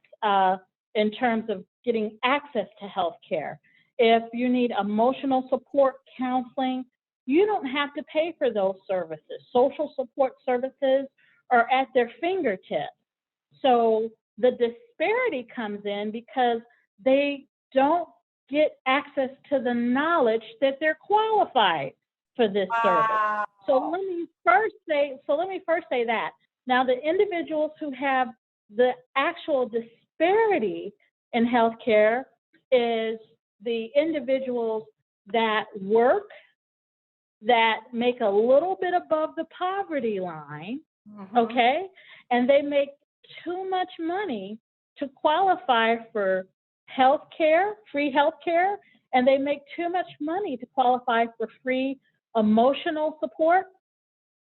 in terms of getting access to health care. If you need emotional support counseling, you don't have to pay for those services. Social support services are at their fingertips. So the disparity comes in because they don't get access to the knowledge that they're qualified for this service. So let me first say that. Now, the individuals who have the actual disparity in healthcare is the individuals that work, that make a little bit above the poverty line, okay? And they make too much money to qualify for health care, free health care, and they make too much money to qualify for free emotional support.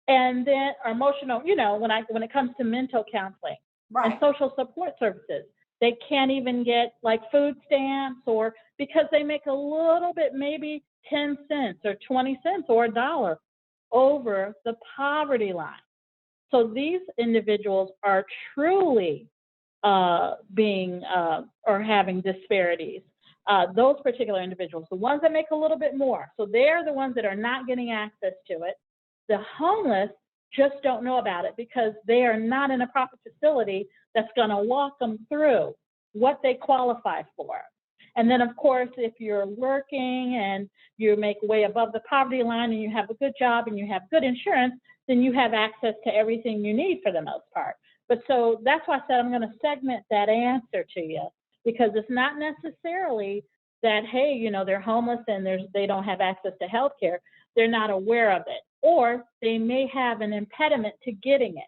And then emotional, when it comes to mental counseling and social support services, they can't even get like food stamps, or because they make a little bit, maybe 10 cents or 20 cents or $1 over the poverty line. So these individuals are truly having disparities. Those particular individuals, the ones that make a little bit more, so they're the ones that are not getting access to it. The homeless just don't know about it because they are not in a proper facility that's going to walk them through what they qualify for. And then, of course, if you're working and you make way above the poverty line and you have a good job and you have good insurance, then you have access to everything you need for the most part. But so that's why I said I'm going to segment that answer to you, because it's not necessarily that, hey, they're homeless and they don't have access to health care. They're not aware of it. Or they may have an impediment to getting it,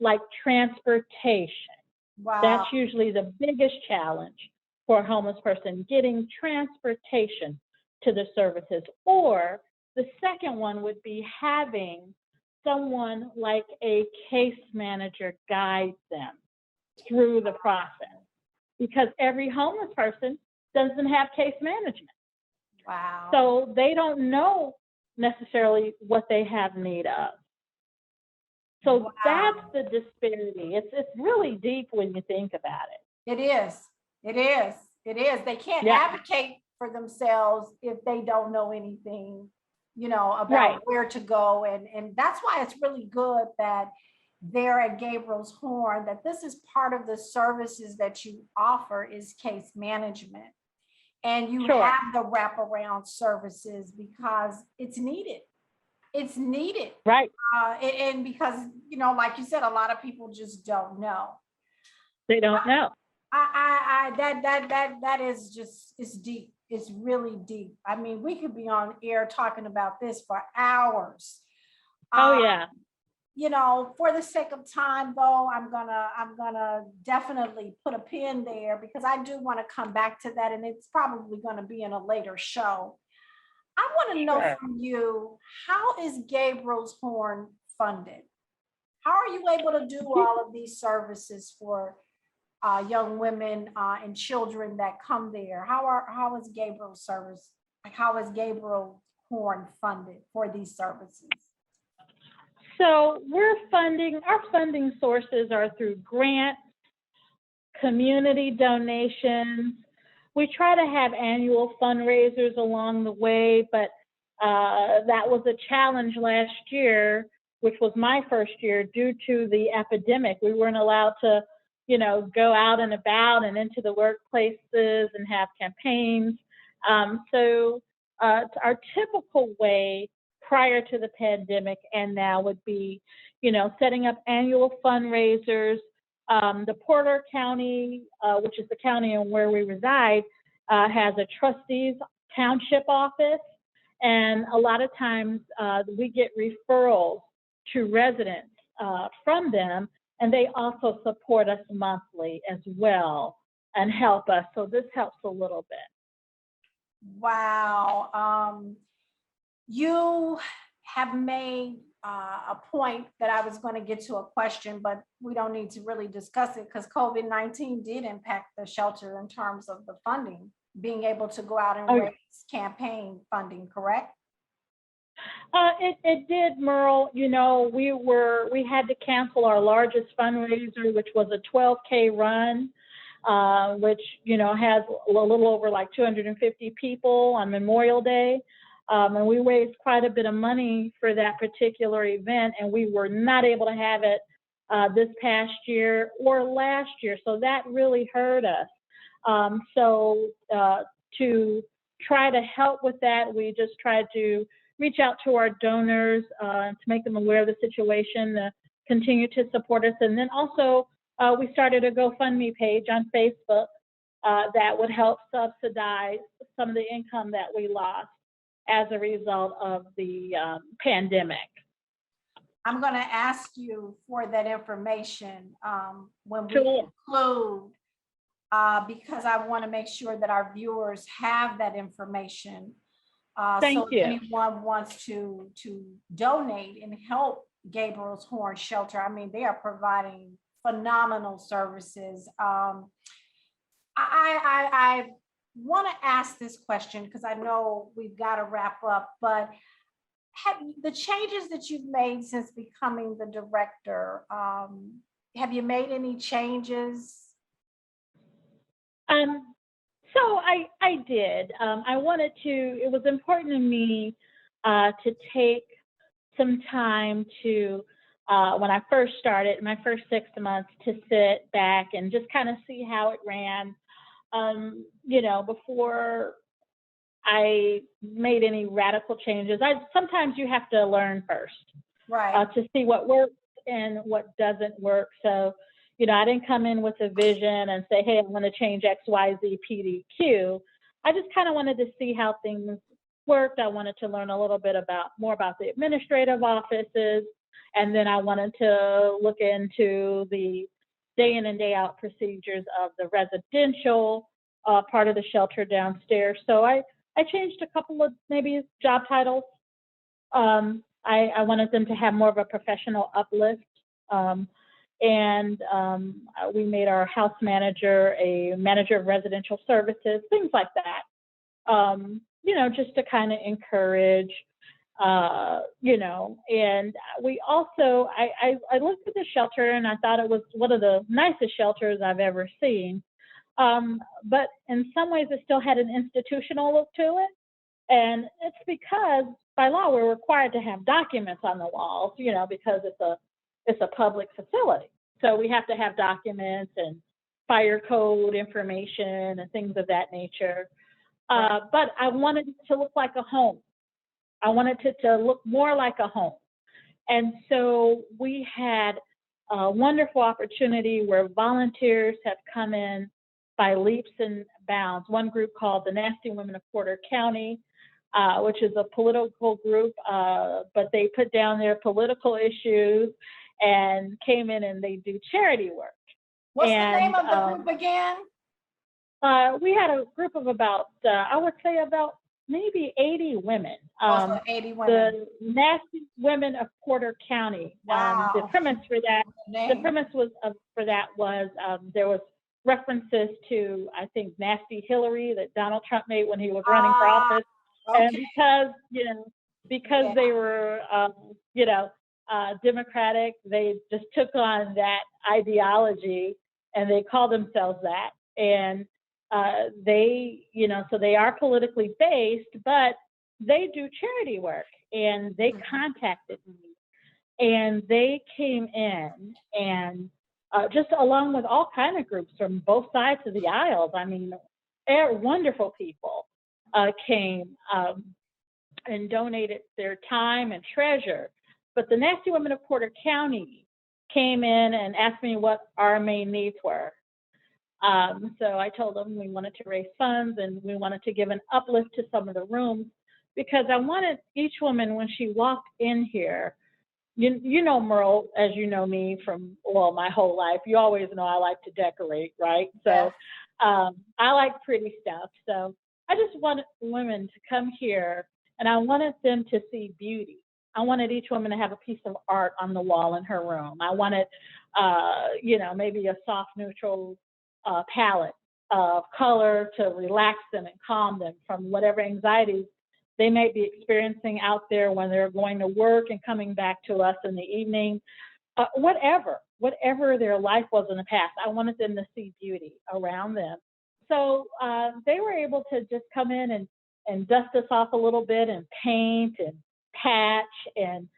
like transportation. Wow. That's usually the biggest challenge for a homeless person, getting transportation to the services. Or the second one would be having someone like a case manager guide them through the process, because every homeless person doesn't have case management. Wow. So they don't know necessarily what they have need of. So that's the disparity. It's really deep when you think about it. It is. They can't advocate for themselves if they don't know anything, about where to go. And that's why it's really good that there at Gabriel's Horn, that this is part of the services that you offer is case management. And you have the wraparound services because it's needed. It's needed. Right. And because, like you said, a lot of people just don't know. They don't know. That is just, it's deep. is really deep. I mean, we could be on air talking about this for hours. Oh yeah. You know, for the sake of time though, I'm gonna definitely put a pin there because I do want to come back to that, and it's probably going to be in a later show. I want to know Sure. from you, how is Gabriel's Horn funded? How are you able to do all of these services for young women and children that come there? How is Gabriel's service? Like, how is Gabriel Horn funded for these services? So our funding sources are through grants, community donations. We try to have annual fundraisers along the way, but that was a challenge last year, which was my first year due to the epidemic. We weren't allowed to, go out and about and into the workplaces and have campaigns. So our typical way prior to the pandemic and now would be, setting up annual fundraisers. The Porter County, which is the county in where we reside, has a trustees township office. And a lot of times we get referrals to residents from them, and they also support us monthly as well and help us. So this helps a little bit. Wow. You have made a point that I was going to get to a question, but we don't need to really discuss it because COVID-19 did impact the shelter in terms of the funding, being able to go out and raise campaign funding, correct? It did, Merle. We had to cancel our largest fundraiser, which was a 12K run, which, has a little over like 250 people on Memorial Day. And we raised quite a bit of money for that particular event, and we were not able to have it this past year or last year. So that really hurt us. So to try to help with that, we just tried to reach out to our donors to make them aware of the situation, continue to support us. And then also we started a GoFundMe page on Facebook that would help subsidize some of the income that we lost as a result of the pandemic. I'm going to ask you for that information when we conclude, because I want to make sure that our viewers have that information. Thank you. If anyone wants to donate and help Gabriel's Horn Shelter, I mean, they are providing phenomenal services. I want to ask this question because I know we've got to wrap up, but the changes that you've made since becoming the director, have you made any changes? So I did. It was important to me to take some time to, when I first started, my first 6 months, to sit back and just kind of see how it ran. Before I made any radical changes. Sometimes you have to learn first, right, to see what works and what doesn't work. So, I didn't come in with a vision and say, hey, I'm going to change X, Y, Z, P, D, Q. I just kind of wanted to see how things worked. I wanted to learn a little bit more about the administrative offices. And then I wanted to look into the day in and day out procedures of the residential part of the shelter downstairs. So I changed a couple of maybe job titles. I wanted them to have more of a professional uplift. We made our house manager a manager of residential services, things like that. Just to kind of encourage, and we also, I looked at the shelter and I thought it was one of the nicest shelters I've ever seen. But in some ways it still had an institutional look to it. And it's because by law, we're required to have documents on the walls, because it's a public facility. So we have to have documents and fire code information and things of that nature. But I wanted it to look like a home. I wanted it to look more like a home. And so we had a wonderful opportunity where volunteers have come in by leaps and bounds. One group called the Nasty Women of Porter County, which is a political group, but they put down their political issues and came in and they do charity work. What's the name of the group again? We had a group of about, I would say about maybe 80 women. Also 80 women. The Nasty Women of Porter County. Wow. The premise for that, was there was references to, I think, Nasty Hillary that Donald Trump made when he was running for office. Okay. And because they were, Democratic, they just took on that ideology and they call themselves that. And they, so they are politically based, but they do charity work. And they contacted me and they came in and just along with all kinds of groups from both sides of the aisles. I mean, wonderful people came and donated their time and treasure. But the Nasty Women of Porter County came in and asked me what our main needs were. So I told them we wanted to raise funds and we wanted to give an uplift to some of the rooms because I wanted each woman when she walked in here, you know, Merle, as you know me from, well, my whole life, you always know I like to decorate, right? So I like pretty stuff. So I just wanted women to come here and I wanted them to see beauty. I wanted each woman to have a piece of art on the wall in her room. I wanted, maybe a soft, neutral palette of color to relax them and calm them from whatever anxieties they may be experiencing out there when they're going to work and coming back to us in the evening. Whatever their life was in the past, I wanted them to see beauty around them. So they were able to just come in and dust us off a little bit and paint and patch, and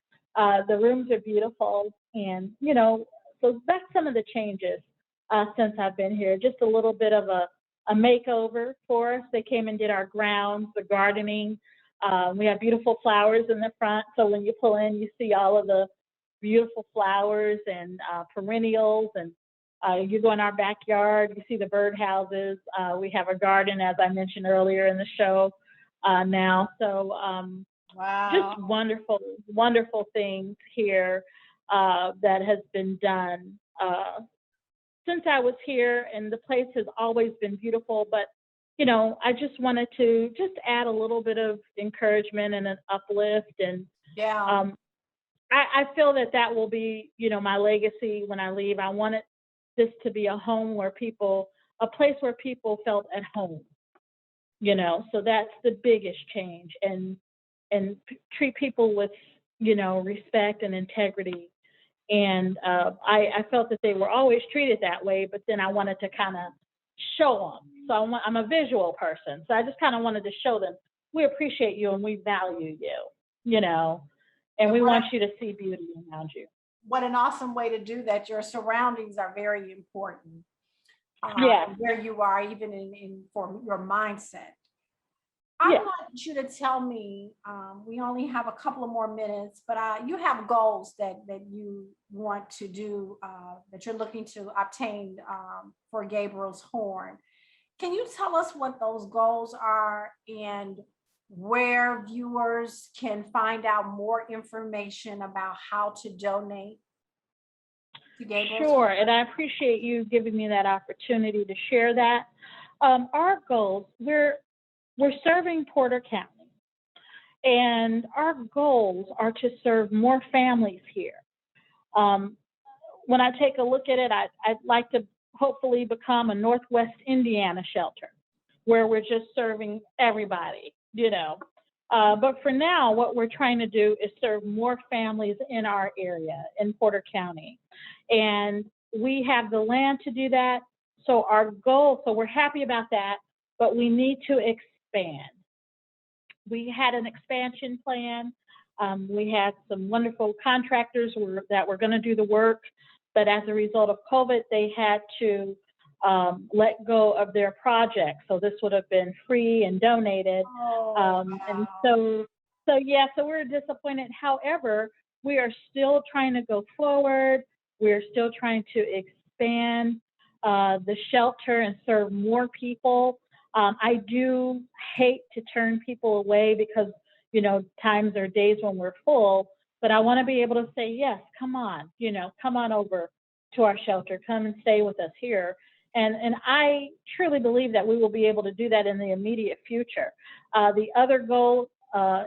the rooms are beautiful. And, so that's some of the changes since I've been here. Just a little bit of a makeover for us. They came and did our grounds, the gardening. We have beautiful flowers in the front. So when you pull in, you see all of the beautiful flowers and perennials. And you go in our backyard, you see the birdhouses. We have a garden, as I mentioned earlier in the show now. So wow. Just wonderful, wonderful things here that has been done since I was here, and the place has always been beautiful. But, I just wanted to just add a little bit of encouragement and an uplift. And I feel that will be, my legacy when I leave. I wanted this to be a home where a place where people felt at home, so that's the biggest change. And treat people with, respect and integrity. And I felt that they were always treated that way, but then I wanted to kind of show them. So I'm a visual person. So I just kind of wanted to show them, we appreciate you and we value you, and we want you to see beauty around you. What an awesome way to do that. Your surroundings are very important. Where you are, even for your mindset. I want you to tell me, we only have a couple of more minutes, but you have goals that you want to do, that you're looking to obtain for Gabriel's Horn. Can you tell us what those goals are and where viewers can find out more information about how to donate to Gabriel's Sure, Horn? and I appreciate you giving me that opportunity to share that. Our goals, we're serving Porter County, and our goals are to serve more families here. When I take a look at it, I'd like to hopefully become a Northwest Indiana shelter where we're just serving everybody, But for now, what we're trying to do is serve more families in our area, in Porter County. And we have the land to do that. So our goal, so we're happy about that, but we need to expand. We had an expansion plan. We had some wonderful contractors that were going to do the work, but as a result of COVID, they had to let go of their project. So this would have been free and donated. Wow. And so we're disappointed. However, we are still trying to go forward. We're still trying to expand. the shelter and serve more people. I do hate to turn people away because, you know, times or days when we're full, but I want to be able to say, yes, come on, you know, come on over to our shelter, come and stay with us here. And I truly believe that we will be able to do that in the immediate future. The other goal,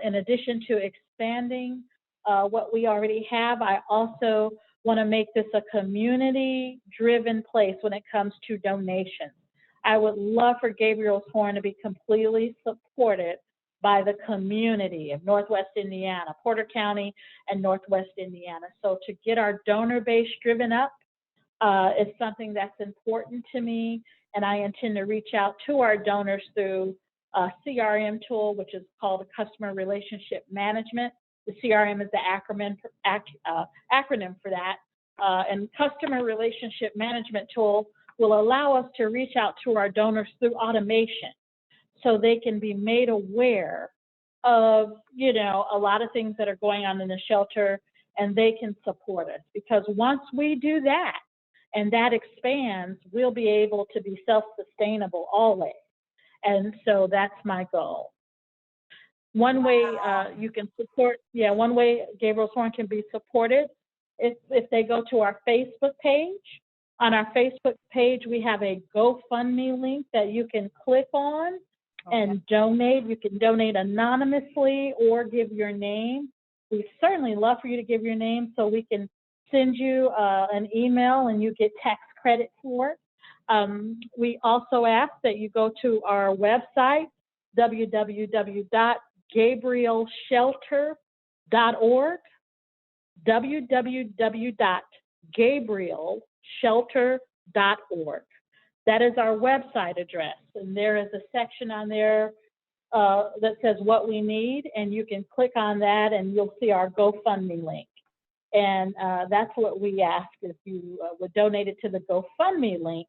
in addition to expanding what we already have, I also want to make this a community-driven place when it comes to donations. I would love for Gabriel's Horn to be completely supported by the community of Northwest Indiana, Porter County and Northwest Indiana. So to get our donor base driven up is something that's important to me, and I intend to reach out to our donors through a CRM tool, which is called Customer Relationship Management. The CRM is the acronym for that, and Customer Relationship Management tool will allow us to reach out to our donors through automation, so they can be made aware of, you know, a lot of things that are going on in the shelter, and they can support us. Because once we do that, and that expands, we'll be able to be self-sustainable always. And so that's my goal. One way you can support, one way Gabriel's Horn can be supported is if they go to our Facebook page. On our Facebook page, we have a GoFundMe link that you can click on and donate. You can donate anonymously or give your name. We certainly love for you to give your name so we can send you an email and you get tax credit for it. We also ask that you go to our website, www.gabrielshelter.org, www.gabrielshelter.org. That is our website address, and there is a section on there that says what we need, and you can click on that and you'll see our GoFundMe link. And that's what we ask. If you would donate it to the GoFundMe link,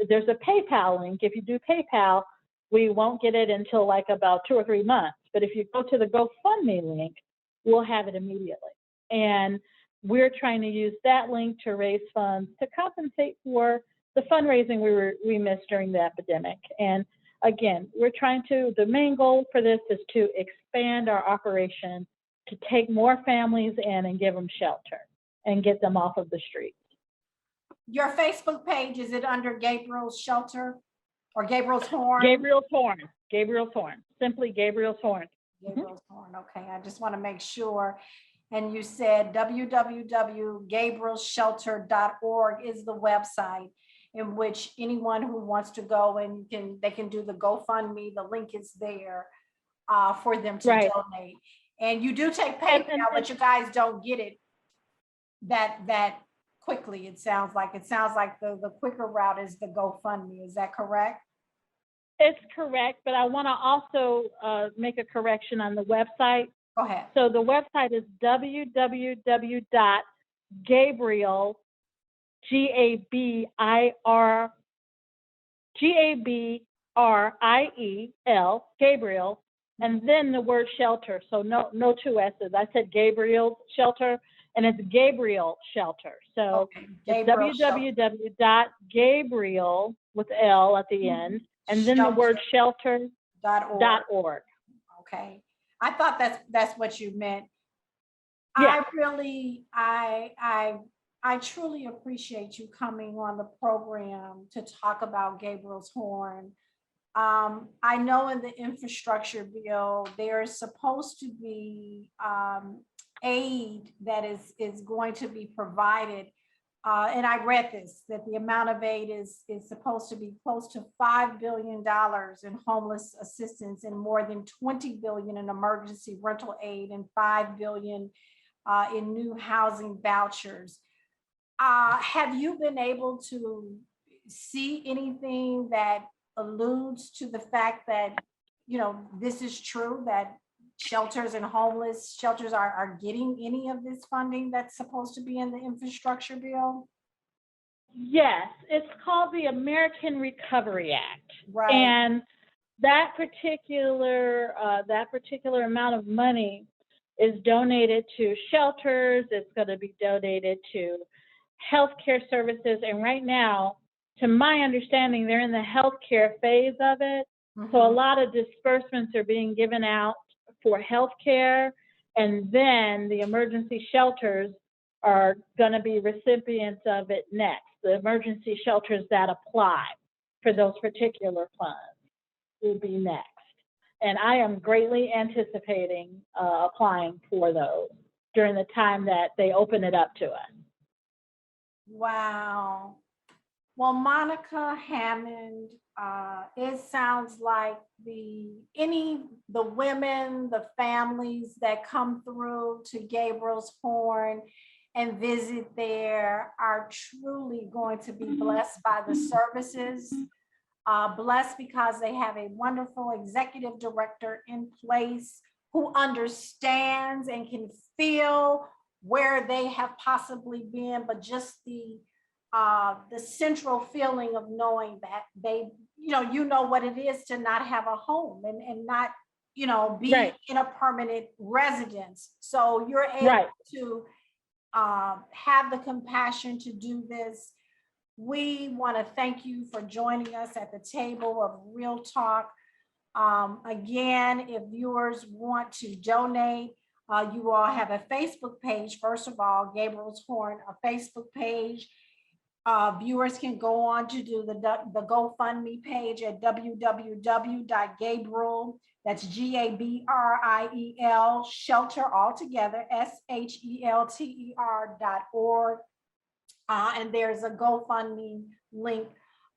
there's a PayPal link. If you do PayPal, we won't get it until like about 2 or 3 months. But if you go to the GoFundMe link, we'll have it immediately. And we're trying to use that link to raise funds to compensate for the fundraising we missed during the epidemic. And again, the main goal for this is to expand our operation to take more families in and give them shelter and get them off of the streets. Your Facebook page, is it under Gabriel's Shelter or Gabriel's Horn? Gabriel's Horn. Gabriel's Horn. Simply Gabriel's Horn. Gabriel's Horn. Okay, I just want to make sure. And you said www.gabrielshelter.org is the website in which anyone who wants to go and they can do the GoFundMe. The link is there for them to donate. And you do take PayPal, but you guys don't get it that quickly. It sounds like the quicker route is the GoFundMe. Is that correct? It's correct, but I want to also make a correction on the website. Go ahead. So the website is www.gabriel, Gabriel, Gabriel, and then the word shelter. So no 2 S's. I said Gabriel's Shelter, and it's Gabriel Shelter. So it's www.gabriel with L at the end, and then the word shelter.org. Okay. I thought that's what you meant. Yeah. I truly appreciate you coming on the program to talk about Gabriel's Horn. I know in the infrastructure bill, there is supposed to be aid that is going to be provided. And I read this, that the amount of aid is supposed to be close to $5 billion in homeless assistance and more than $20 billion in emergency rental aid and $5 billion in new housing vouchers. Have you been able to see anything that alludes to the fact that, you know, this is true, that shelters and homeless shelters are getting any of this funding that's supposed to be in the infrastructure bill? Yes, it's called the American Recovery Act. Right. And that particular amount of money is donated to shelters. It's going to be donated to healthcare services. And right now, to my understanding, they're in the healthcare phase of it. So a lot of disbursements are being given out for healthcare, and then the emergency shelters are going to be recipients of it next. The emergency shelters that apply for those particular funds will be next. And I am greatly anticipating applying for those during the time that they open it up to us. Wow. Well, Monica Hammond, it sounds like the women, the families that come through to Gabriel's Horn and visit there are truly going to be blessed by the services, blessed because they have a wonderful executive director in place who understands and can feel where they have possibly been, but just the central feeling of knowing that they, you know what it is to not have a home and not, be Right. in a permanent residence. So you're able to have the compassion to do this. We want to thank you for joining us at the table of Real Talk. Again, if viewers want to donate, you all have a Facebook page. First of all, Gabriel's Horn, a Facebook page. Viewers can go on to do the GoFundMe page at www.gabriel, that's GABRIEL, shelter altogether, SHELTER.org. And there's a GoFundMe link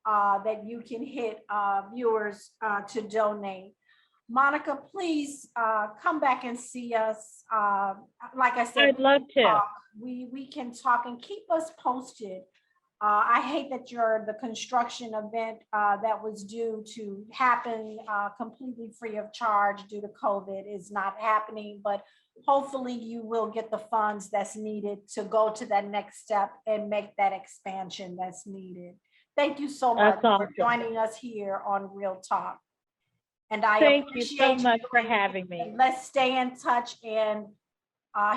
that you can hit, viewers, to donate. Monica, please come back and see us. Like I said, I'd love to. We can talk and keep us posted. I hate that the construction event that was due to happen completely free of charge due to COVID is not happening, but hopefully you will get the funds that's needed to go to that next step and make that expansion that's needed. Thank you so much for joining us here on Real Talk. And I thank you appreciate so much for having me. Let's stay in touch and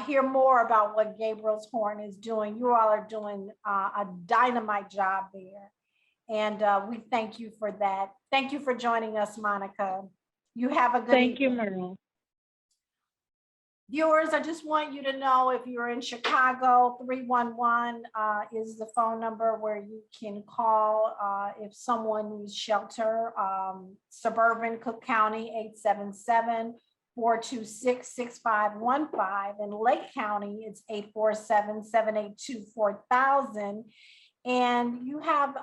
hear more about what Gabriel's Horn is doing. You all are doing a dynamite job there. And we thank you for that. Thank you for joining us, Monica. You have a good evening. Thank you, Merle. Viewers, I just want you to know if you're in Chicago, 311 is the phone number where you can call if someone needs shelter. Suburban Cook County, 877-426-6515. In Lake County, it's 847-782-4000. And you have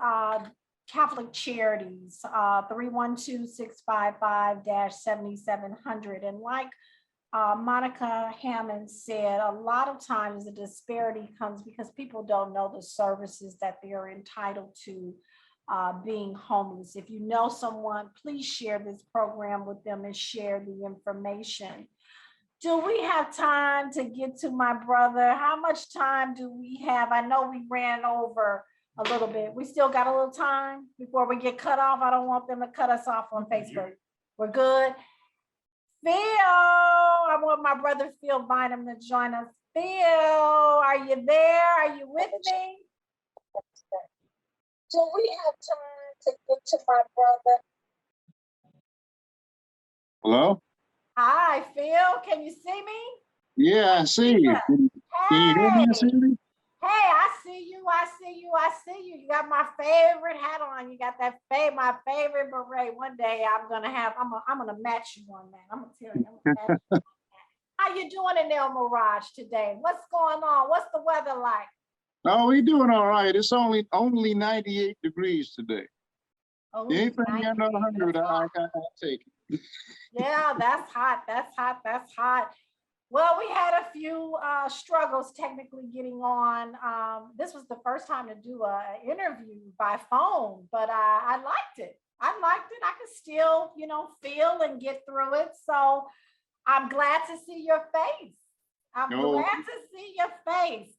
Catholic Charities, 312-655-7700. And like Monica Hammond said, a lot of times the disparity comes because people don't know the services that they are entitled to being homeless. If you know someone, please share this program with them and share the information. Do we have time to get to my brother? How much time do we have? I know we ran over a little bit. We still got a little time before we get cut off. I don't want them to cut us off on Facebook. We're good. Phil, I want my brother Phil Bynum to join us. Phil, are you there? Are you with me? Do we have time to get to my brother? Hello? Hi, Phil. Can you see me? Yeah, I see you. Hey. Can you hear me and see me? Hey, I see you. I see you. I see you. You got my favorite hat on. You got that my favorite beret. One day I'm gonna match you one, man. I'm gonna tell you. How you doing in El Mirage today? What's going on? What's the weather like? Oh, we doing all right. It's only 98 degrees today. Oh, Anything under 100, I take it. Yeah, that's hot. That's hot. That's hot. Well, we had a few struggles technically getting on. This was the first time to do an interview by phone, but I liked it. I could still, feel and get through it. So I'm glad to see your face. I'm glad to see your face.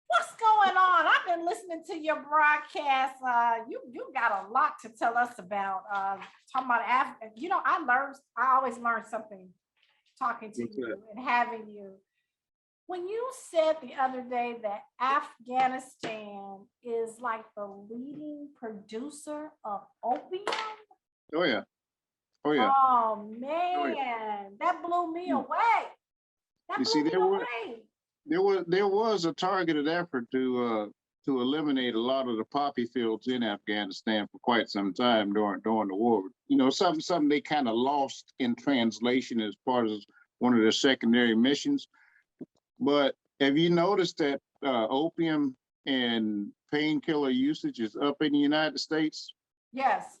What's going on? I've been listening to your broadcast. You got a lot to tell us about. Talking about Africa. I always learn something talking to you and having you. When you said the other day that Afghanistan is like the leading producer of opium, Oh yeah. Oh yeah. oh Oh, man, yeah. that blew me Mm. away. That You see, blew me away. there was a targeted effort to eliminate a lot of the poppy fields in Afghanistan for quite some time during the war. You know, something they kind of lost in translation as part of one of their secondary missions. But have you noticed that opium and painkiller usage is up in the United States? Yes.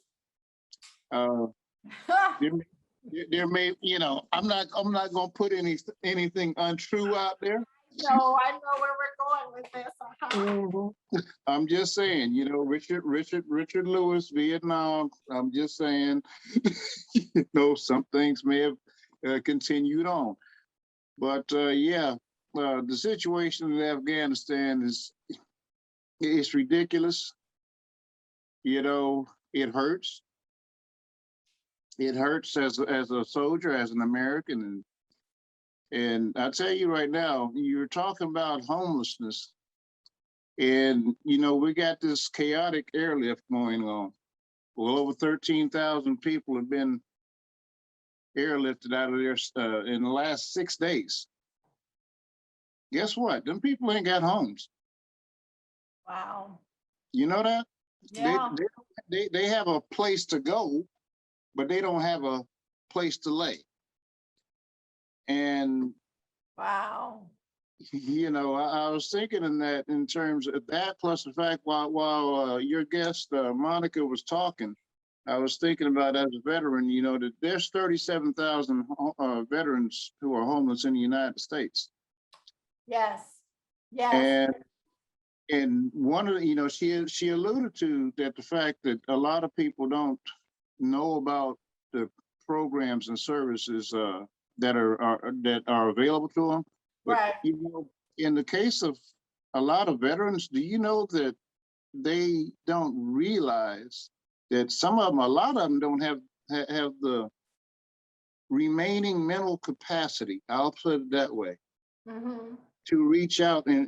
Uh, there, there may, you know, I'm not gonna put anything untrue out there. No, I know where we're going with this. I'm just saying, you know, Richard Lewis, Vietnam. I'm just saying, you know, some things may have continued on, but yeah, the situation in Afghanistan is ridiculous. You know, it hurts. It hurts as a soldier, as an American, and I tell you right now, you're talking about homelessness. And, you know, we got this chaotic airlift going on. Well, over 13,000 people have been airlifted out of there in the last 6 days. Guess what? Them people ain't got homes. Wow. You know that? Yeah. They have a place to go, but they don't have a place to lay. And, Wow. you know, I was thinking in terms of that, plus the fact while your guest, Monica, was talking, I was thinking about, as a veteran, you know, that there's 37,000 veterans who are homeless in the United States. Yes. Yes. And one of the, you know, she alluded to that, the fact that a lot of people don't know about the programs and services that are available to them. But, Right. you know, in the case of a lot of veterans, do you know that they don't realize that some of them, a lot of them don't have the remaining mental capacity, I'll put it that way, Mm-hmm. to reach out and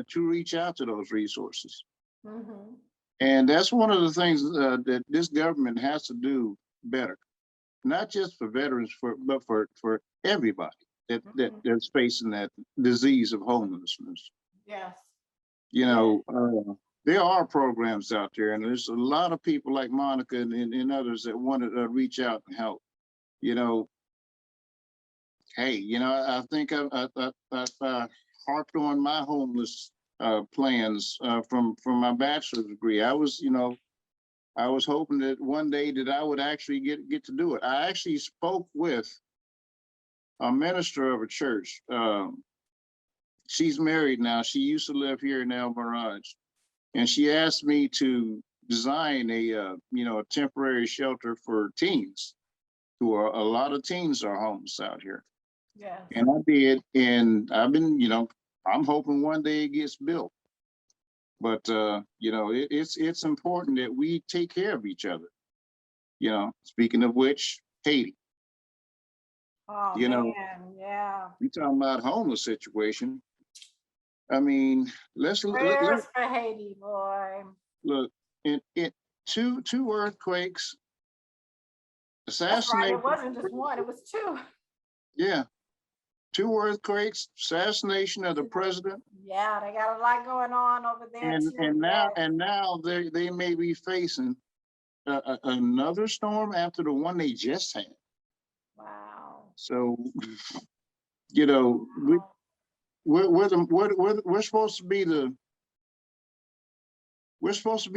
to reach out to those resources. Mm-hmm. And that's one of the things that this government has to do better, not just for veterans, but for everybody that's facing that disease of homelessness. Yes. You know, there are programs out there, and there's a lot of people like Monica and others that want to reach out and help. You know, hey, you know, I think I harped on my homeless plans from my bachelor's degree. I was, you know, I was hoping that one day that I would actually get to do it. I actually spoke with a minister of a church. She's married now. She used to live here in El Mirage, and she asked me to design a you know, a temporary shelter for teens, who are, a lot of teens are homeless out here. Yes. And I did, and I've been, you know, I'm hoping one day it gets built. But you know, it's important that we take care of each other. You know, speaking of which, Haiti. Oh You know, man, yeah. we talking about homeless situation. I mean, Prayers for Haiti, boy. look, in two earthquakes, That's right. assassination. It wasn't just one, it was two. Yeah, 2 earthquakes, assassination of the president, Yeah, they got a lot going on over there and too. now they may be facing another storm after the one they just had. Wow. So, you know, we're supposed to be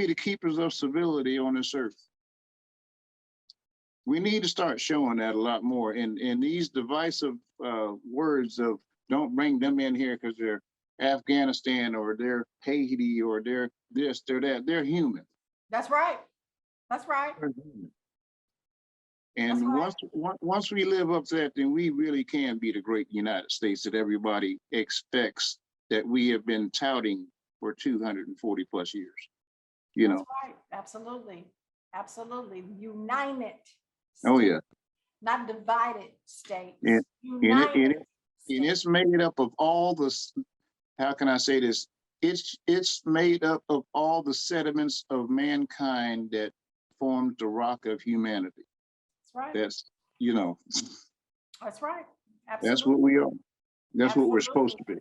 the keepers of civility on this earth. We need to start showing that a lot more. And these divisive words of don't bring them in here because they're Afghanistan or they're Haiti or they're this, they're that. They're human. That's right. That's right. They're human. And That's right. once we live up to that, then we really can be the great United States that everybody expects, that we have been touting for 240 plus years. You know. That's right. Absolutely. Absolutely. United. Oh yeah. Not divided states. And United And it's made up of all the, how can I say this? It's made up of all the sediments of mankind that formed the rock of humanity. That's right. That's, you know, That's right. that's what we are. That's what we're supposed to be.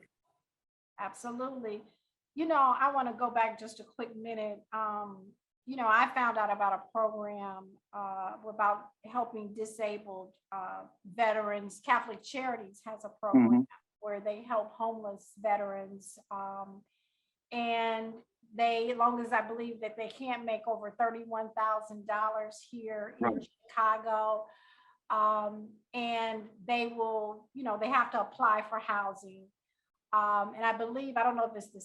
Absolutely. You know, I want to go back just a quick minute. You know, I found out about a program about helping disabled veterans. Catholic Charities has a program where they help homeless veterans. And they, as long as I believe that they can't make over $31,000 here in Chicago, and they will, you know, they have to apply for housing. And I believe, I don't know if it's the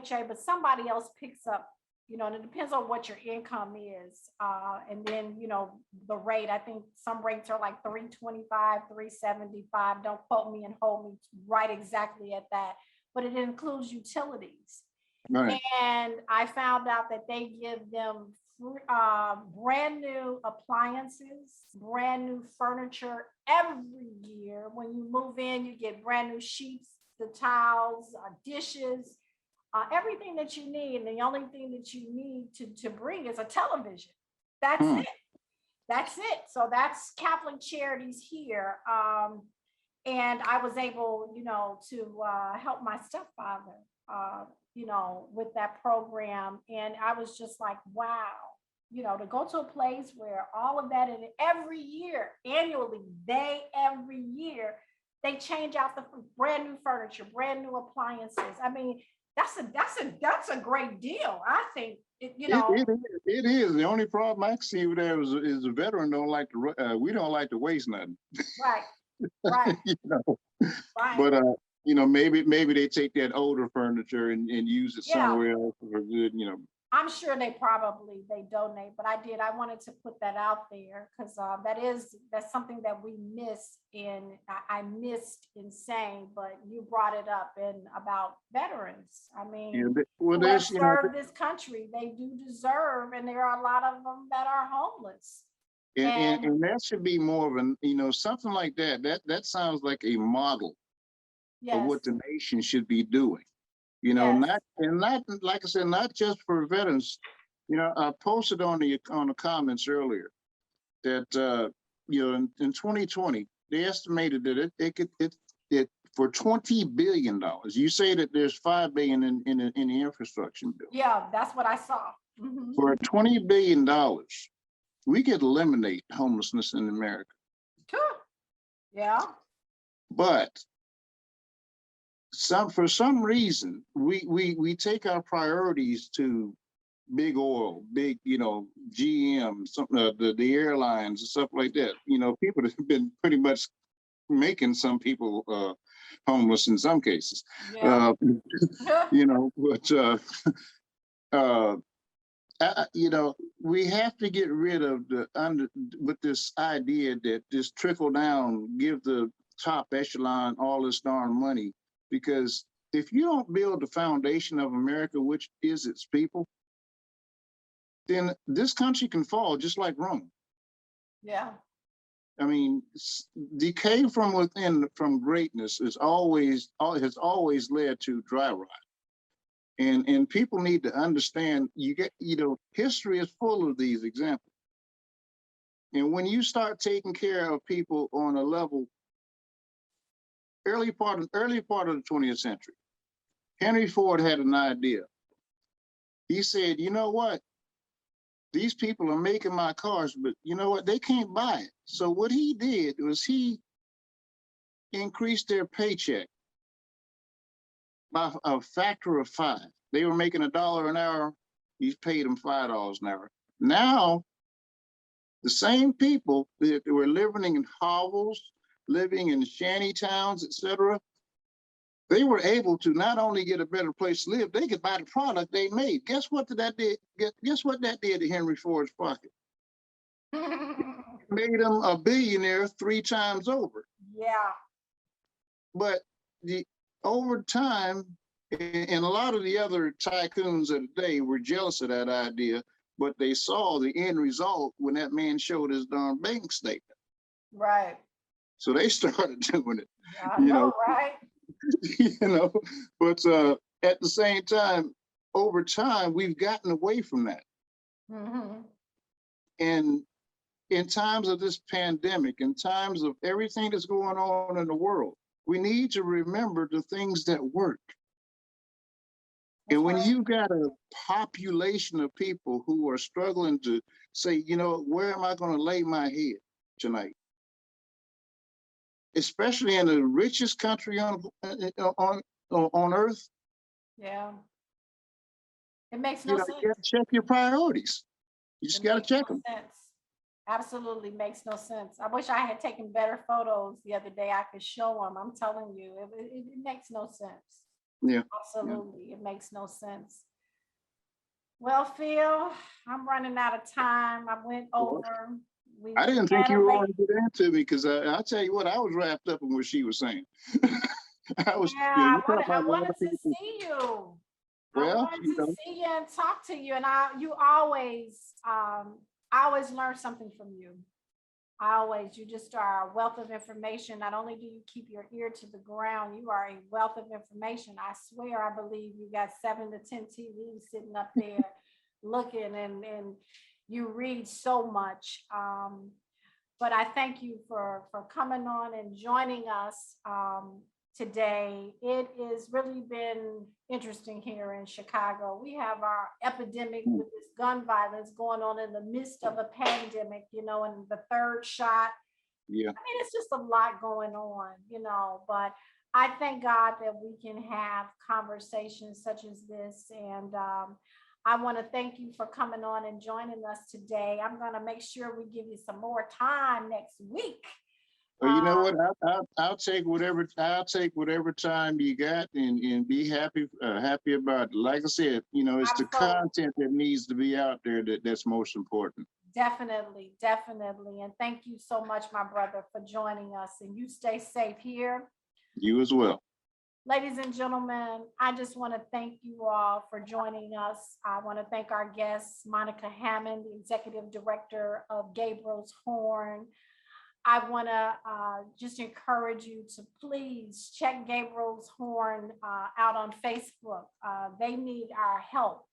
CHA, but somebody else picks up, you know, and it depends on what your income is. And then, you know, the rate, I think some rates are like $325, $375. Don't quote me and hold me right exactly at that, but it includes utilities. Right. And I found out that they give them brand new appliances, brand new furniture every year. When you move in, you get brand new sheets, the towels, dishes, everything that you need. And the only thing that you need to bring is a television. That's it. That's it. So that's Catholic Charities here. And I was able, you know, to help my stepfather, you know, with that program. And I was just like, wow, you know, to go to a place where all of that, and every year, annually, every year, they change out the brand new furniture, brand new appliances. I mean, that's a great deal. I think, you know. It is. The only problem I see with that is the veteran don't like to, we don't like to waste nothing. Right, right. You know, right. But, you know, maybe they take that older furniture and use it somewhere else for good, you know. I'm sure they donate, but I wanted to put that out there because that's something that we miss I missed in saying, but you brought it up about veterans. I mean, who have served this country, they do deserve, and there are a lot of them that are homeless. And that should be more of an, you know, something like that. That sounds like a model of what the nation should be doing. You know, not like I said, not just for veterans. You know, I posted on the comments earlier that you know, in 2020 they estimated that it for $20 billion. You say that there's $5 billion in the infrastructure bill. Yeah, that's what I saw. For $20 billion, we could eliminate homelessness in America. Sure. Yeah. But for some reason, we take our priorities to big oil, big, you know, GM, the airlines and stuff like that. You know, people have been pretty much making some people homeless in some cases. Yeah. You know, but you know, we have to get rid of with this idea that this trickle down, give the top echelon all this darn money. Because if you don't build the foundation of America, which is its people, then this country can fall just like Rome. Yeah. I mean, decay from within, from greatness has always led to dry rot. And people need to understand, you know, history is full of these examples. And when you start taking care of people on a level, early part of the 20th century, Henry Ford had an idea. He said, you know what? These people are making my cars, but you know what? They can't buy it. So what he did was he increased their paycheck by a factor of 5. They were making $1 an hour. He paid them $5 an hour. Now, the same people that were living in hovels, living in shanty towns, etc., they were able to not only get a better place to live, they could buy the product they made. Guess what that did? Guess what that did to Henry Ford's pocket? Made him a billionaire 3 times over. Yeah. But over time, and a lot of the other tycoons of the day were jealous of that idea, but they saw the end result when that man showed his darn bank statement. Right. So they started doing it. I you know, know, right? you know, but at the same time, over time, we've gotten away from that. Mm-hmm. And in times of this pandemic, in times of everything that's going on in the world, we need to remember the things that work. And when you got a population of people who are struggling to say, you know, where am I going to lay my head tonight? Especially in the richest country on earth, Yeah. It makes you no know, sense. you got to check your priorities. You just It got to makes check no them. sense. Absolutely makes no sense. I wish I had taken better photos the other day. I could show them. I'm telling you, it makes no sense. Yeah. Absolutely. It makes no sense. Well, Phil, I'm running out of time. I went Well, over. We I didn't think had you a were late. going to get into me because I'll tell you what, I was wrapped up in what she was saying. I was, Yeah, you know, I you talk wanted, about I a lot wanted of to people. see you. I Well, wanted you to know, see you and talk to you. And you always, I always learn something from you. You just are a wealth of information. Not only do you keep your ear to the ground, you are a wealth of information. I swear, I believe you got 7 to 10 TVs sitting up there looking, and you read so much. But I thank you for coming on and joining us today. It has really been interesting here in Chicago. We have our epidemic with this gun violence going on in the midst of a pandemic, you know, and the third shot. yeah. I mean, it's just a lot going on, you know, but I thank God that we can have conversations such as this. And I want to thank you for coming on and joining us today. I'm going to make sure we give you some more time next week. Well, you know what? I'll take whatever time you got and be happy about it. Like I said, you know, it's the Absolutely. content that needs to be out there that's most important. Definitely, definitely. And thank you so much, my brother, for joining us. And you stay safe here. You as well. Ladies and gentlemen, I just want to thank you all for joining us. I want to thank our guest, Monica Hammond, the Executive Director of Gabriel's Horn. I want to just encourage you to please check Gabriel's Horn out on Facebook. They need our help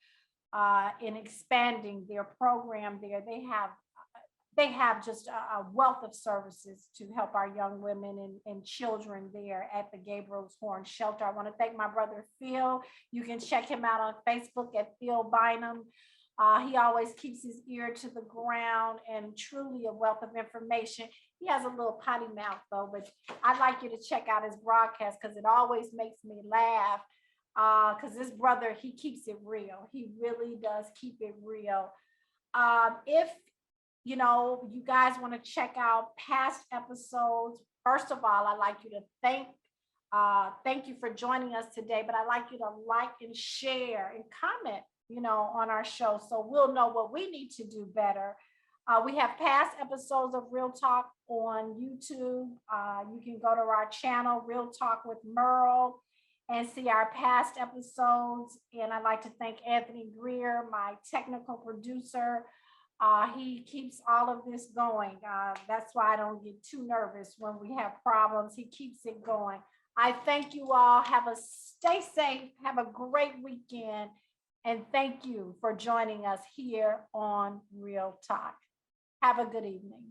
in expanding their program there. They have just a wealth of services to help our young women and children there at the Gabriel's Horn Shelter. I want to thank my brother Phil. You can check him out on Facebook at Phil Bynum. He always keeps his ear to the ground and truly a wealth of information. He has a little potty mouth though, but I'd like you to check out his broadcast because it always makes me laugh. Because this brother, he keeps it real. He really does keep it real. If you know, you guys want to check out past episodes, first of all, I'd like you to thank you for joining us today, but I'd like you to like and share and comment, you know, on our show so we'll know what we need to do better. We have past episodes of Real Talk on YouTube. You can go to our channel, Real Talk with Merle, and see our past episodes. And I'd like to thank Anthony Greer, my technical producer. He keeps all of this going. That's why I don't get too nervous when we have problems. He keeps it going. I thank you all. Stay safe. Have a great weekend. And thank you for joining us here on Real Talk. Have a good evening.